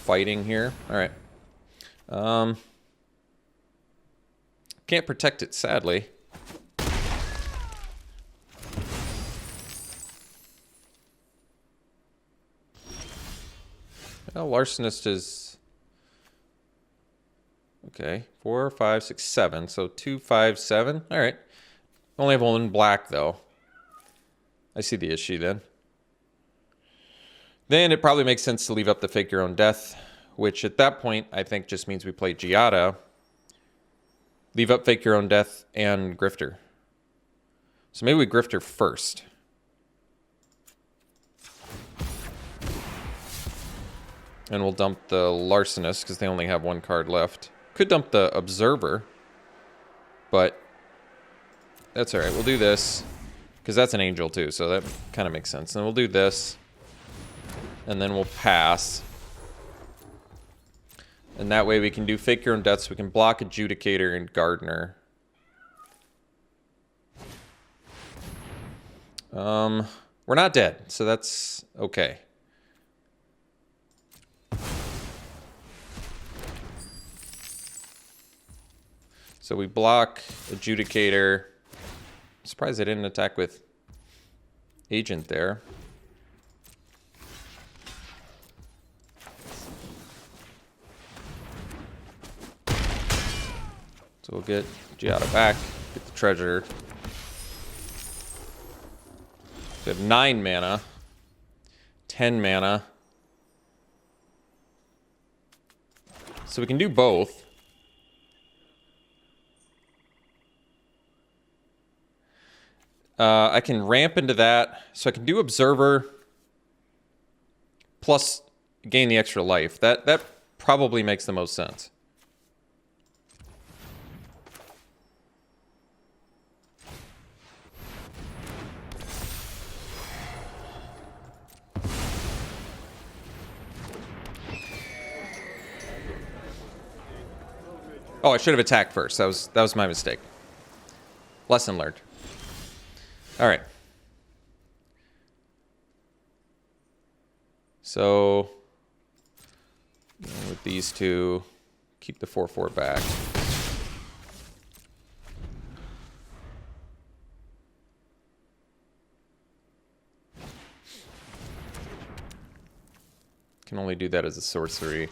Fighting here. All right. Can't protect it, sadly. Well, Larcenist is... Okay. 4, 5, 6, 7. So 2, 5, 7. All right. Only have 1 black, though. I see the issue then. Then it probably makes sense to leave up the Fake Your Own Death, which at that point I think just means we play Giada, leave up Fake Your Own Death, and Grifter. So maybe we Grifter first. And we'll dump the Larcenist because they only have 1 card left. Could dump the Observer, but that's all right. We'll do this because that's an Angel too, so that kind of makes sense. And we'll do this. And then we'll pass. And that way we can do Fake Your Own Death, so we can block Adjudicator and Gardener. We're not dead, so that's okay. So we block Adjudicator. I'm surprised I didn't attack with Agent there. So we'll get Giada back, get the treasure. We have 9 mana, 10 mana. So we can do both. I can ramp into that. So I can do Observer plus gain the extra life. That probably makes the most sense. Oh, I should have attacked first. That was my mistake. Lesson learned. All right. So with these two, keep the 4/4 back. Can only do that as a sorcery.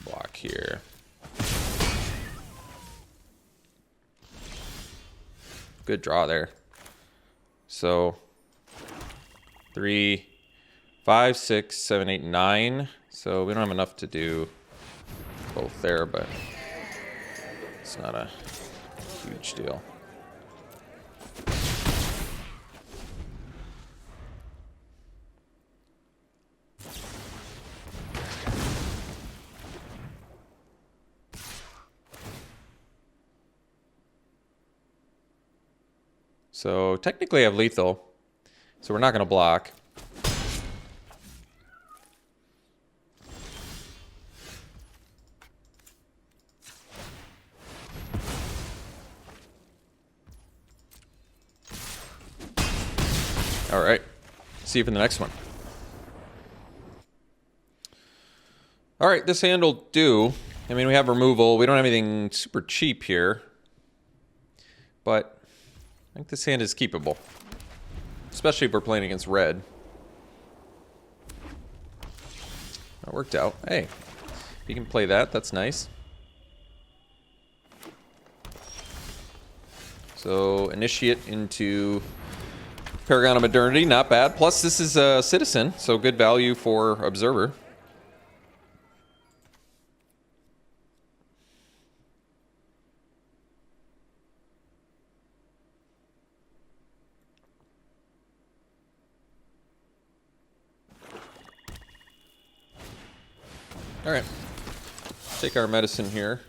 Block here. Good draw there. So 3, 5, 6, 7, 8, 9. So we don't have enough to do both there, but it's not a huge deal. So technically I have lethal, so we're not going to block. All right, see you for the next one. All right, this hand will do. I mean, we have removal. We don't have anything super cheap here, but I think this hand is keepable, especially if we're playing against red. That worked out. Hey, if you can play that, that's nice. So initiate into Paragon of Modernity, not bad. Plus, this is a Citizen, so good value for Observer. All right, take our medicine here.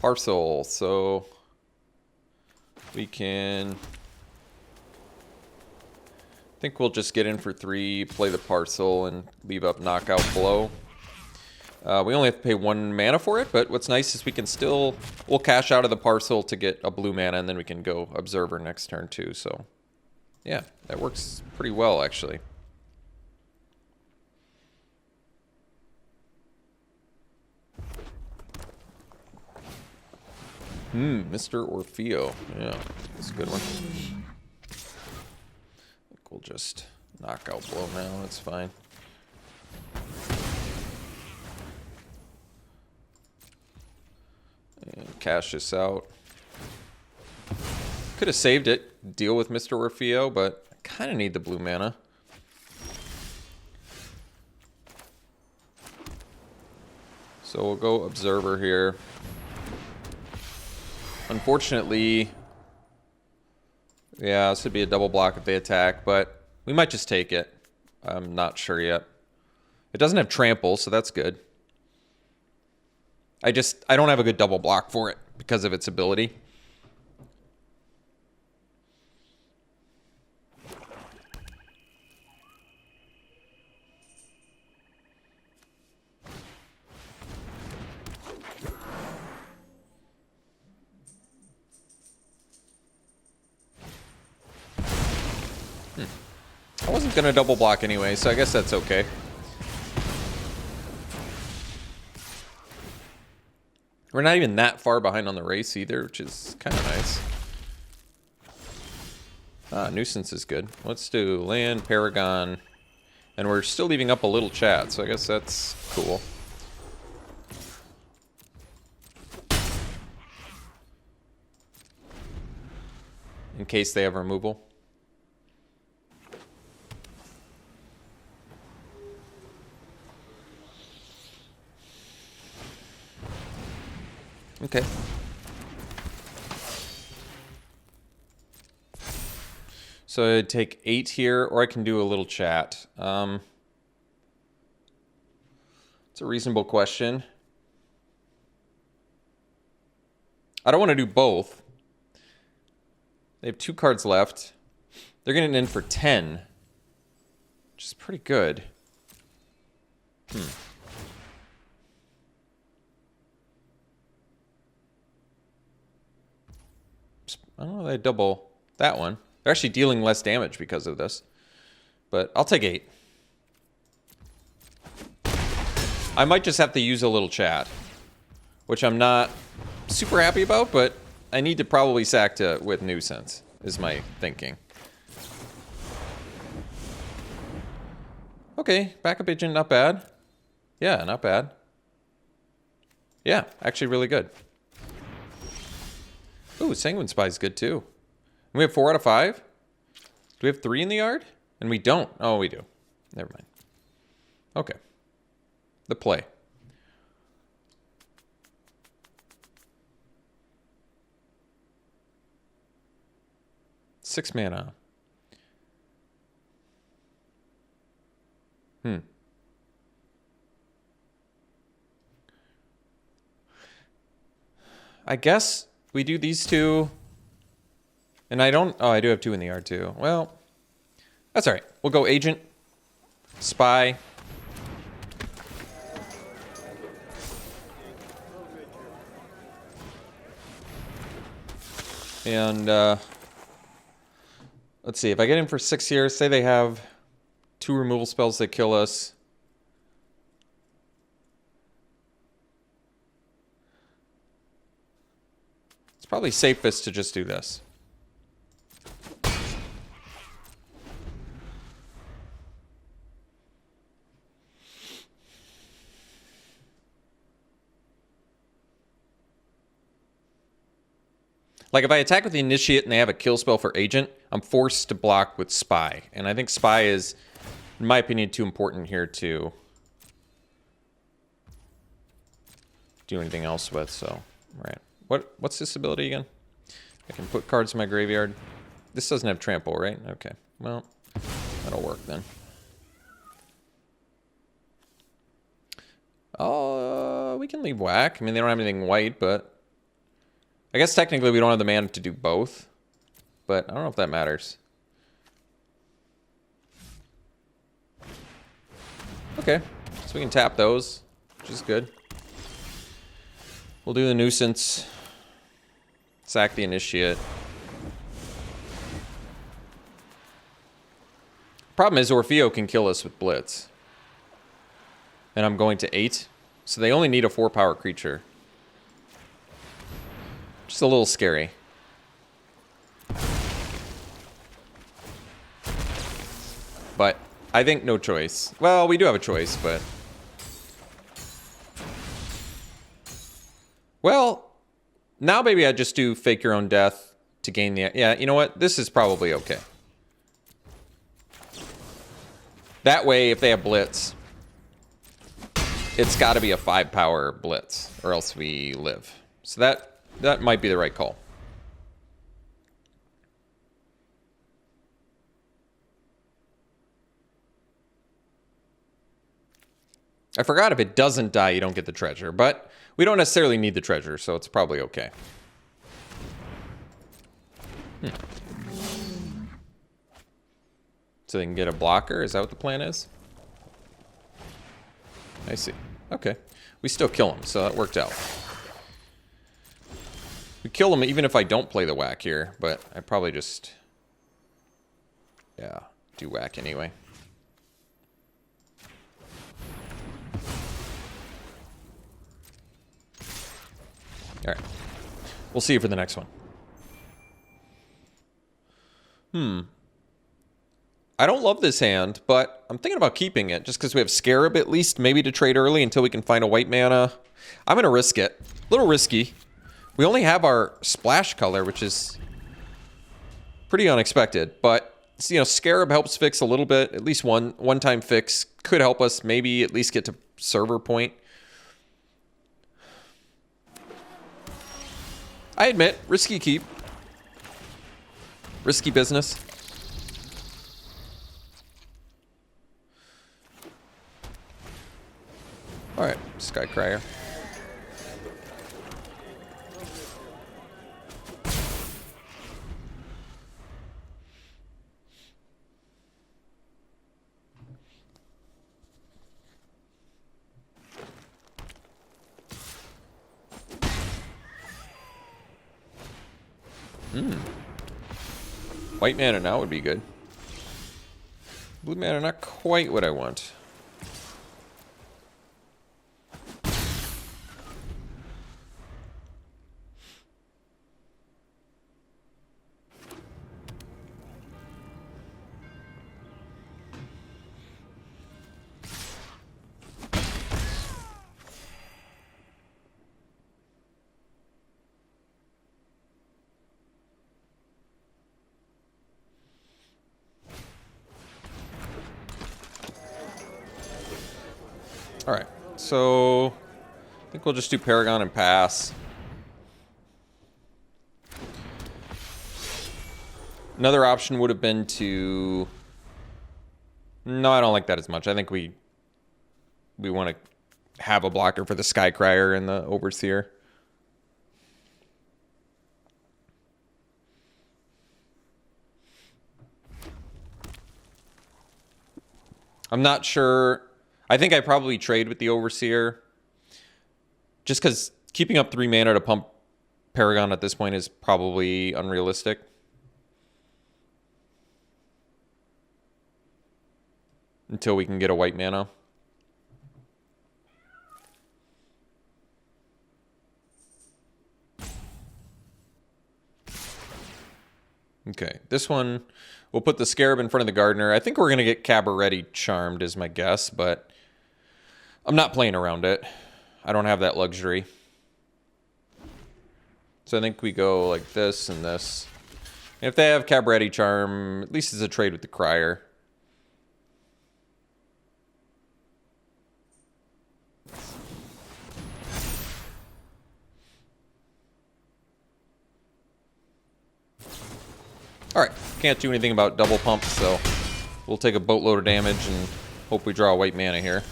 Parcel, so we can, I think we'll just get in for 3, play the parcel, and leave up knockout blow. We only have to pay 1 mana for it, but what's nice is we can still, we'll cash out of the parcel to get a blue mana, and then we can go Observer next turn too, so yeah, that works pretty well actually. Mr. Orfeo. Yeah, that's a good one. I think we'll just knock out blow now. That's fine. And cash this out. Could have saved it, deal with Mr. Orfeo, but I kind of need the blue mana. So we'll go Observer here. Unfortunately, yeah, this would be a double block if they attack, but we might just take it. I'm not sure yet. It doesn't have trample, so that's good. I don't have a good double block for it because of its ability. I wasn't going to double block anyway, so I guess that's okay. We're not even that far behind on the race either, which is kind of nice. Nuisance is good. Let's do land, Paragon, and we're still leaving up a little chat, so I guess that's cool. In case they have removal. Okay. So I'd take 8 here, or I can do a little chat. It's a reasonable question. I don't want to do both. They have 2 cards left. They're getting in for 10, which is pretty good. I don't know, they double that one. They're actually dealing less damage because of this. But I'll take 8. I might just have to use a little chat, which I'm not super happy about, but I need to probably sack with Nuisance, is my thinking. Okay, backup agent, not bad. Yeah, not bad. Yeah, actually really good. Ooh, Sanguine Spy is good too. And we have 4 out of 5? Do we have 3 in the yard? And we don't. Oh, we do. Never mind. Okay. The play. Six mana. I guess we do these 2. And I don't... Oh, I do have 2 in the yard too. Well, that's all right. We'll go Agent, Spy. And let's see. If I get in for 6 here, say they have 2 removal spells that kill us. It's probably safest to just do this. Like, if I attack with the Initiate and they have a kill spell for Agent, I'm forced to block with Spy. And I think Spy is, in my opinion, too important here to do anything else with, so, right. What's this ability again? I can put cards in my graveyard. This doesn't have trample, right? Okay, well, that'll work then. We can leave whack. I mean, they don't have anything white, but I guess technically we don't have the mana to do both, but I don't know if that matters. Okay, so we can tap those, which is good. We'll do the Nuisance, sack the Initiate. Problem is Orfeo can kill us with Blitz. And I'm going to 8. So they only need a 4-power creature. Just a little scary. But I think no choice. Well, we do have a choice, but... Well, now maybe I just do Fake Your Own Death to gain the... Yeah, you know what? This is probably okay. That way, if they have Blitz, it's got to be a 5-power Blitz, or else we live. So that might be the right call. I forgot if it doesn't die, you don't get the treasure, but we don't necessarily need the treasure, so it's probably okay. So they can get a blocker? Is that what the plan is? I see. Okay. We still kill him, so that worked out. We kill him even if I don't play the whack here, but I probably just... Yeah, do whack anyway. Alright. We'll see you for the next one. I don't love this hand, but I'm thinking about keeping it just because we have Scarab at least, maybe to trade early until we can find a white mana. I'm going to risk it. A little risky. We only have our splash color, which is pretty unexpected, but you know, Scarab helps fix a little bit. At least one-time fix could help us maybe at least get to server point. I admit, risky keep. Risky business. Alright, Skycrier. White mana now would be good. Blue mana not quite what I want. Alright, so I think we'll just do Paragon and pass. Another option would have been to... No, I don't like that as much. I think we want to have a blocker for the Skycrier and the Overseer. I'm not sure... I think I probably trade with the Overseer. Just because keeping up 3 mana to pump Paragon at this point is probably unrealistic. Until we can get a white mana. Okay, this one, we'll put the Scarab in front of the Gardener. I think we're going to get Cabaretti Charmed is my guess, but I'm not playing around it. I don't have that luxury. So I think we go like this and this. And if they have Cabretti Charm, at least it's a trade with the Crier. Alright, can't do anything about double pump, so we'll take a boatload of damage and hope we draw a white mana here.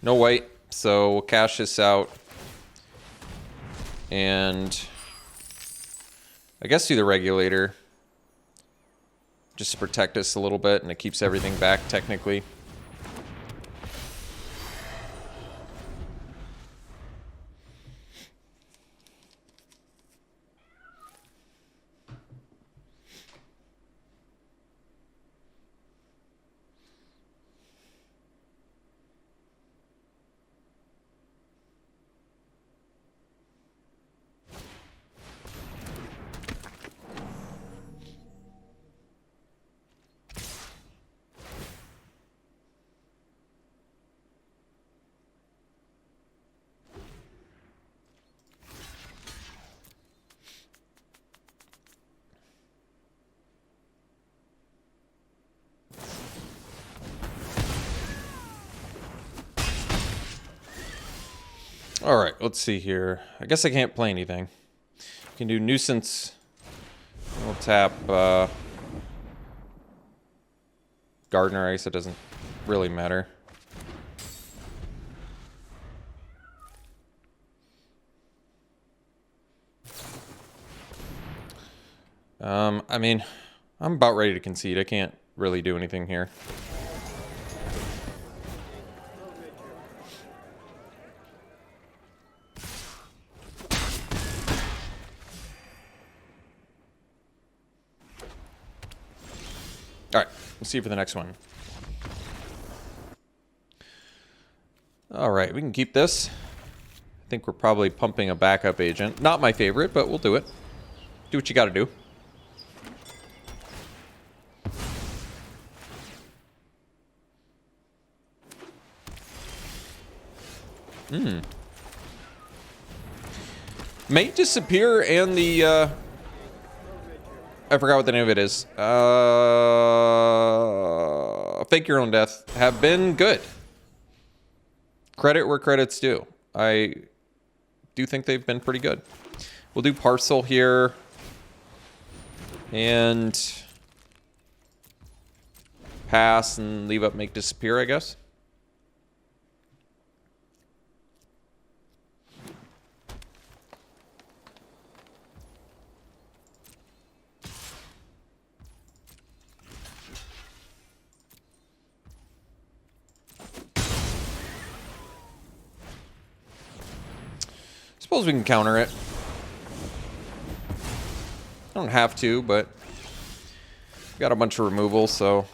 No white, so we'll cash this out. And I guess do the Regulator. Just to protect us a little bit, and it keeps everything back, technically. All right, let's see here. I guess I can't play anything. I can do Nuisance. We'll tap Gardener. I guess it doesn't really matter. I mean, I'm about ready to concede. I can't really do anything here. All right, we'll see you for the next one. All right, we can keep this. I think we're probably pumping a backup agent. Not my favorite, but we'll do it. Do what you got to do. May Disappear and the I forgot what the name of it is. Fake Your Own Death have been good. Credit where credit's due. I do think they've been pretty good. We'll do Parcel here. And pass and leave up Make Disappear, I guess. Suppose we can counter it. I don't have to, but got a bunch of removal, so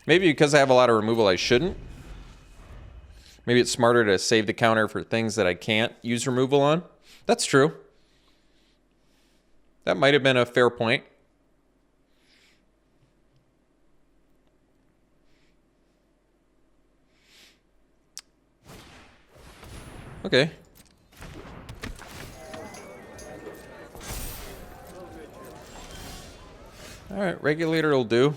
maybe because I have a lot of removal, I shouldn't. Maybe it's smarter to save the counter for things that I can't use removal on. That's true. That might have been a fair point. Okay. All right, Regulator will do.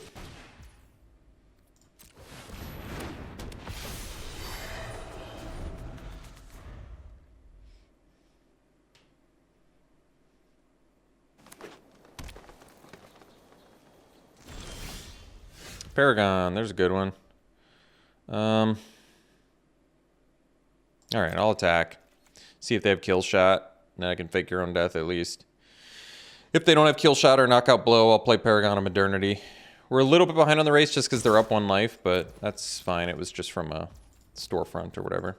Paragon, there's a good one. All right, I'll attack. See if they have Kill Shot. Then I can Fake Your Own Death at least. If they don't have Kill Shot or Knockout Blow, I'll play Paragon of Modernity. We're a little bit behind on the race just because they're up 1 life, but that's fine. It was just from a storefront or whatever.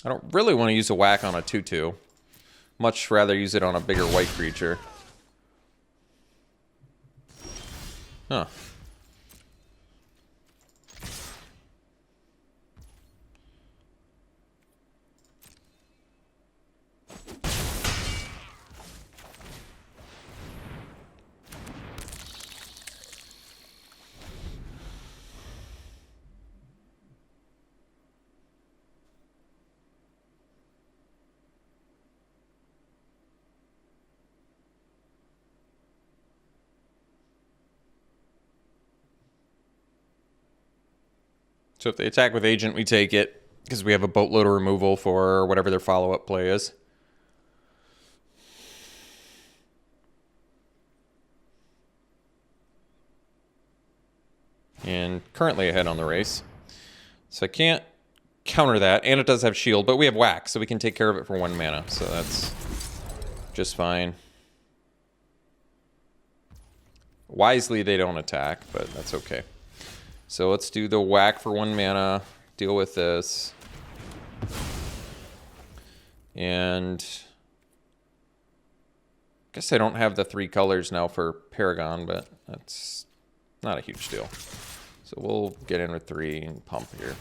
I don't really want to use a whack on a 2/2. Much rather use it on a bigger white creature. Huh. So if they attack with Agent, we take it because we have a boatload of removal for whatever their follow-up play is. And currently ahead on the race. So I can't counter that. And it does have shield, but we have whack, so we can take care of it for 1 mana. So that's just fine. Wisely, they don't attack, but that's okay. So let's do the whack for 1 mana. Deal with this. And I guess I don't have the 3 colors now for Paragon, but that's not a huge deal. So we'll get in with 3 and pump here.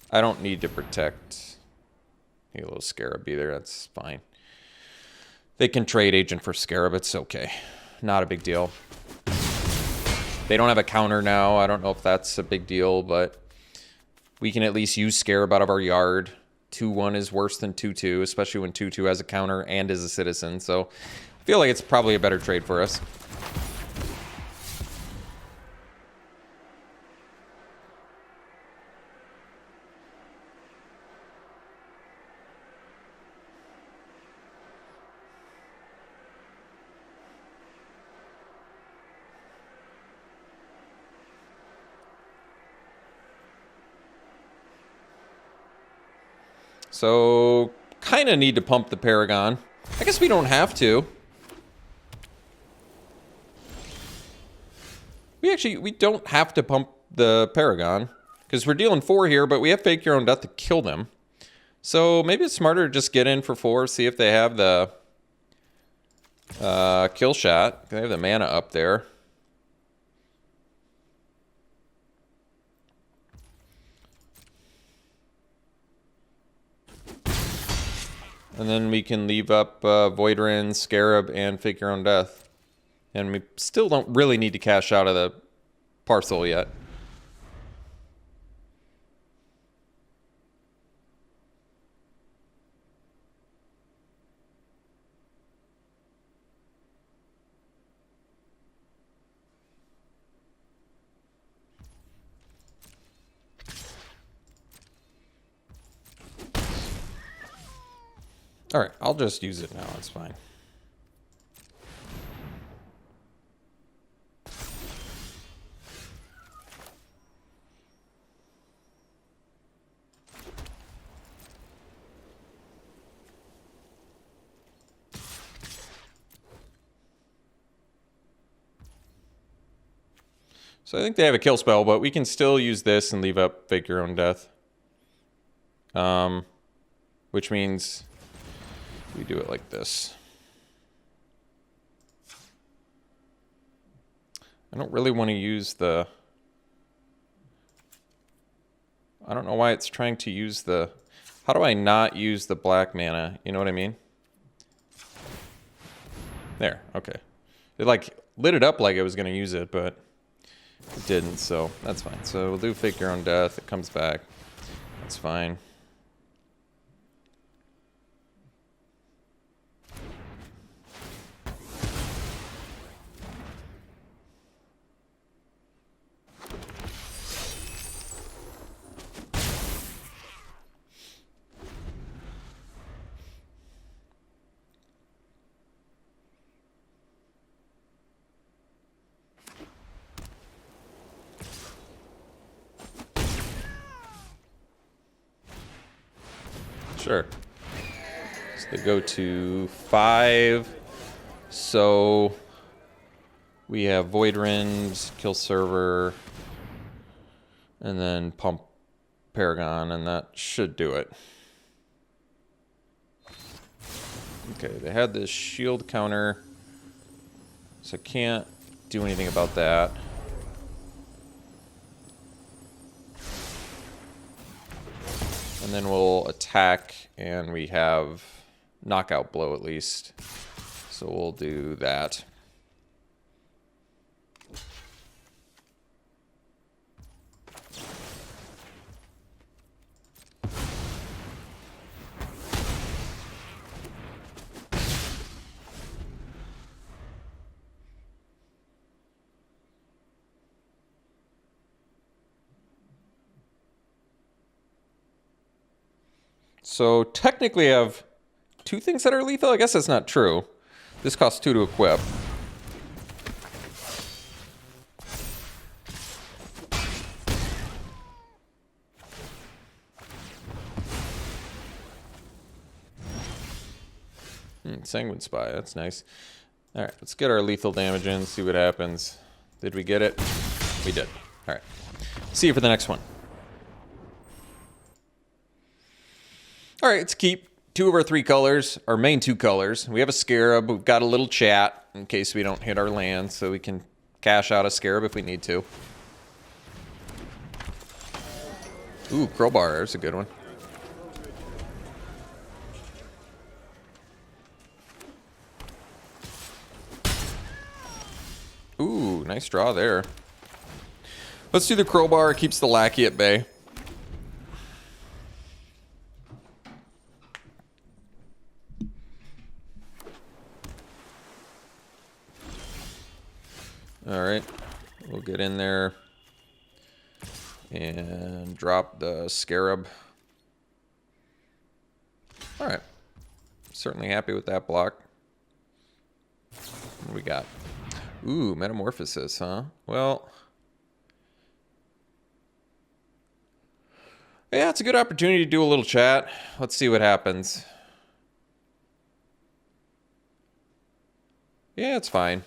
I don't need to protect Halo Scarab either. That's fine. They can trade Agent for Scarab. It's okay. Not a big deal. They don't have a counter now. I don't know if that's a big deal, but we can at least use Scarab out of our yard. 2-1 is worse than 2-2, especially when 2-2 has a counter and is a citizen. So I feel like it's probably a better trade for us. So, kind of need to pump the Paragon. I guess we don't have to. We don't have to pump the Paragon. Because we're dealing 4 here, but we have Fake Your Own Death to kill them. So, maybe it's smarter to just get in for 4, see if they have the kill shot. They have the mana up there. And then we can leave up Voidrin, Scarab, and Fake Your Own Death. And we still don't really need to cash out of the parcel yet. All right, I'll just use it now. It's fine. So I think they have a kill spell, but we can still use this and leave up Fake Your Own Death. Which means we do it like this. I don't really want to use the... I don't know why it's trying to use the... How do I not use the black mana? You know what I mean? There, okay. It like lit it up like I was going to use it, but it didn't, so that's fine. So we'll do Fake Your Own Death. It comes back. That's fine. Sure. So they go to 5. So we have Voidrin, kill server, and then pump Paragon, and that should do it. Okay, they had this shield counter, so I can't do anything about that. And then we'll attack, and we have knockout blow at least. So we'll do that. So technically I have 2 things that are lethal. I guess that's not true. This costs 2 to equip. Sanguine Spy, that's nice. Alright, let's get our lethal damage in, see what happens. Did we get it? We did. Alright. See you for the next one. Alright, let's keep 2 of our 3 colors, our main 2 colors. We have a Scarab, we've got a little chat in case we don't hit our land, so we can cash out a Scarab if we need to. Ooh, Crowbar, there's a good one. Ooh, nice draw there. Let's do the Crowbar, keeps the Lackey at bay. Alright, we'll get in there and drop the Scarab. Alright, certainly happy with that block. What do we got? Ooh, Metamorphosis, huh? Well, yeah, it's a good opportunity to do a little chat. Let's see what happens. Yeah, it's fine.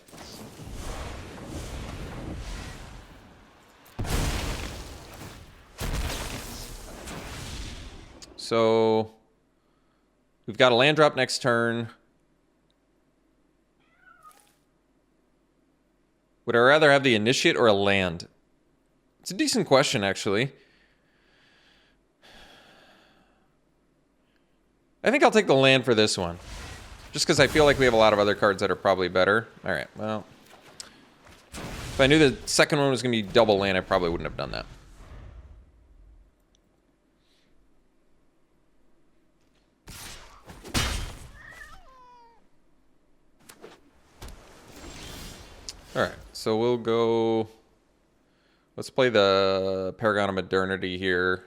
So, we've got a land drop next turn. Would I rather have the Initiate or a land? It's a decent question, actually. I think I'll take the land for this one. Just because I feel like we have a lot of other cards that are probably better. Alright, well. If I knew the second one was going to be double land, I probably wouldn't have done that. Alright, so we'll go... Let's play the Paragon of Modernity here.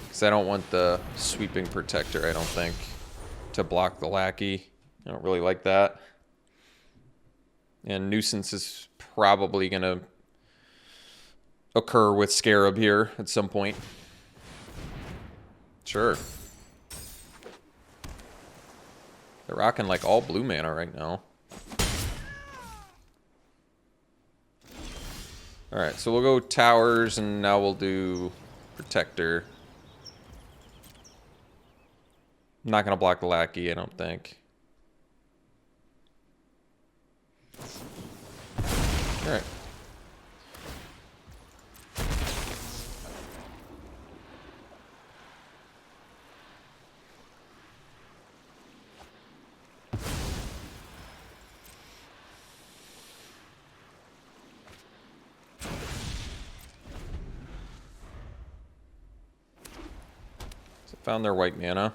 Because I don't want the Sweeping Protector, I don't think, to block the Lackey. I don't really like that. And Nuisance is probably going to occur with Scarab here at some point. Sure. They're rocking like all blue mana right now. Alright, so we'll go Towers, and now we'll do Protector. I'm not going to block the Lackey, I don't think. Alright. Found their white mana.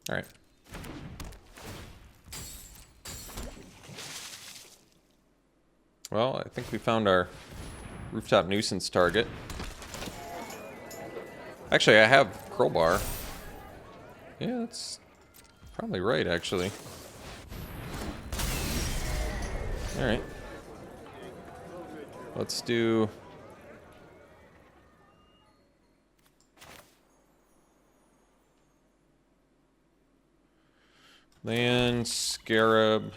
Alright. Well, I think we found our Rooftop Nuisance target. Actually, I have Crowbar. Yeah, that's probably right, actually. Alright. Let's do... Land, Scarab.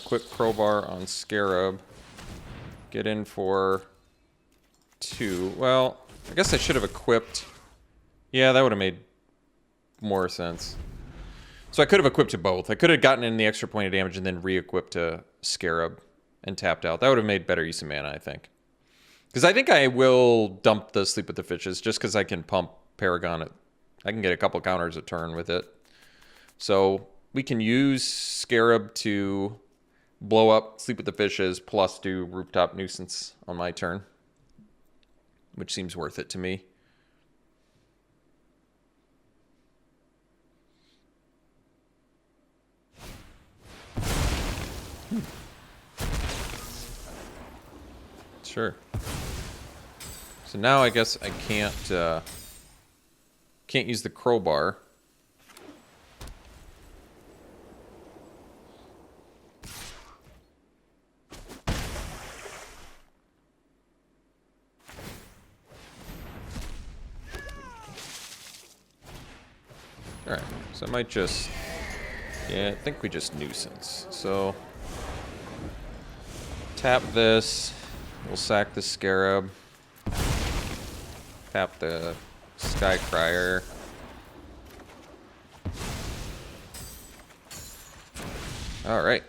Quick Crowbar on Scarab. Get in for 2. Well, I guess I should have equipped... Yeah, that would have made more sense. So I could have equipped to both. I could have gotten in the extra point of damage and then re-equipped to Scarab and tapped out. That would have made better use of mana, I think. Because I think I will dump the Sleep with the Fishes just because I can pump Paragon it. I can get a couple counters a turn with it. So we can use Scarab to blow up Sleep with the Fishes plus do Rooftop Nuisance on my turn. which seems worth it to me. Sure. So now I guess I can't use the crowbar. Alright, so I might just... Yeah, I think we just nuisance. So... Tap this. We'll sack the Scarab. Tap the Sky Crier. Alright.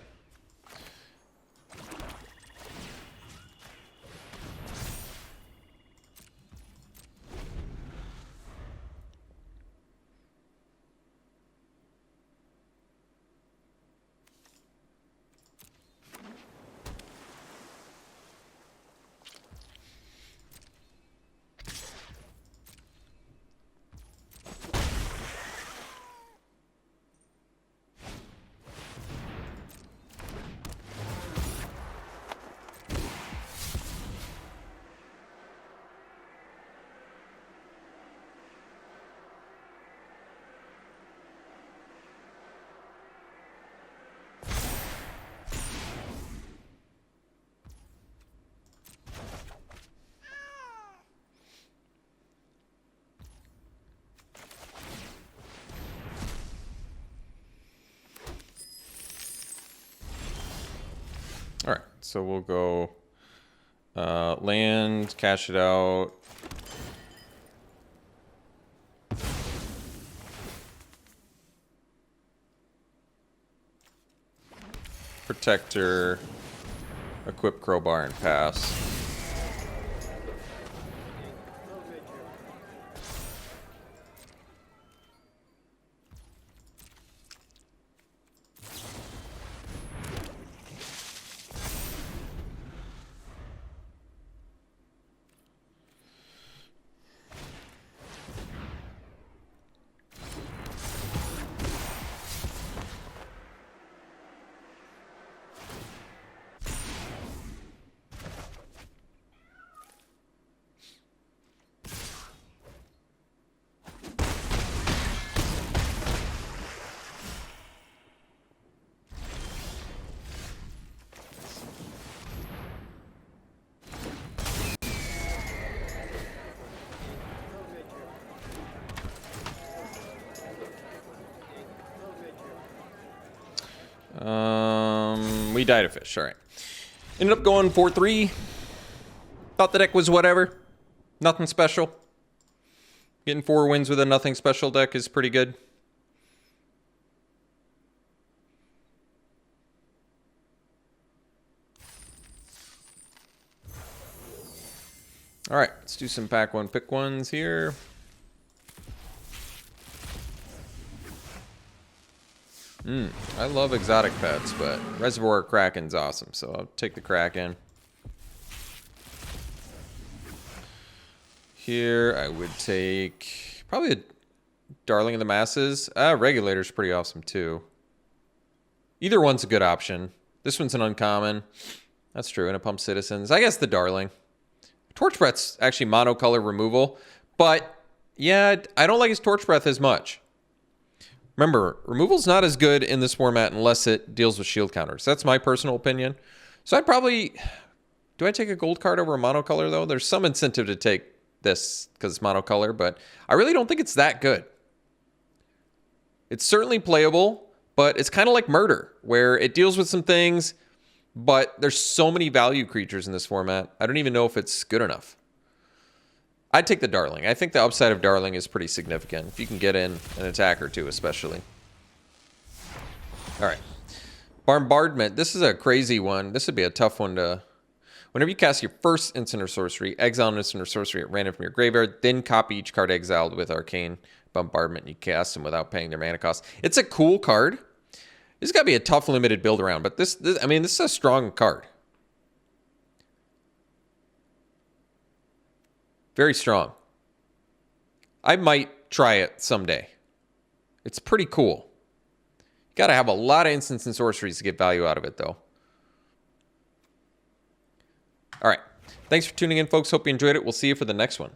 All right, so we'll go land, cash it out. Protector, equip crowbar, and pass. We died a fish. All right. Ended up going 4-3. Thought the deck was whatever. Nothing special. Getting 4 wins with a nothing special deck is pretty good. All right. Let's do some pack one, pick ones here. I love exotic pets, but Reservoir Kraken's awesome, so I'll take the Kraken. Here, I would take probably a Darling of the Masses. Regulator's pretty awesome, too. Either one's a good option. This one's an uncommon. That's true, and a Pump Citizens. I guess the Darling. Torch Breath's actually monocolor removal, but yeah, I don't like his Torch Breath as much. Remember, removal's not as good in this format unless it deals with shield counters. That's my personal opinion. So I'd probably... Do I take a gold card over a monocolor, though? There's some incentive to take this because it's monocolor, but I really don't think it's that good. It's certainly playable, but it's kind of like Murder, where it deals with some things, but there's so many value creatures in this format. I don't even know if it's good enough. I'd take the Darling. I think the upside of Darling is pretty significant. If you can get in an attack or two, especially. All right. Bombardment. This is a crazy one. This would be a tough one to... Whenever you cast your first instant or sorcery, exile an instant or sorcery at random from your graveyard, then copy each card exiled with Arcane Bombardment, and you cast them without paying their mana cost. It's a cool card. This has got to be a tough limited build around, but this is a strong card. Very strong. I might try it someday. It's pretty cool. You got to have a lot of instants and sorceries to get value out of it, though. All right. Thanks for tuning in, folks. Hope you enjoyed it. We'll see you for the next one.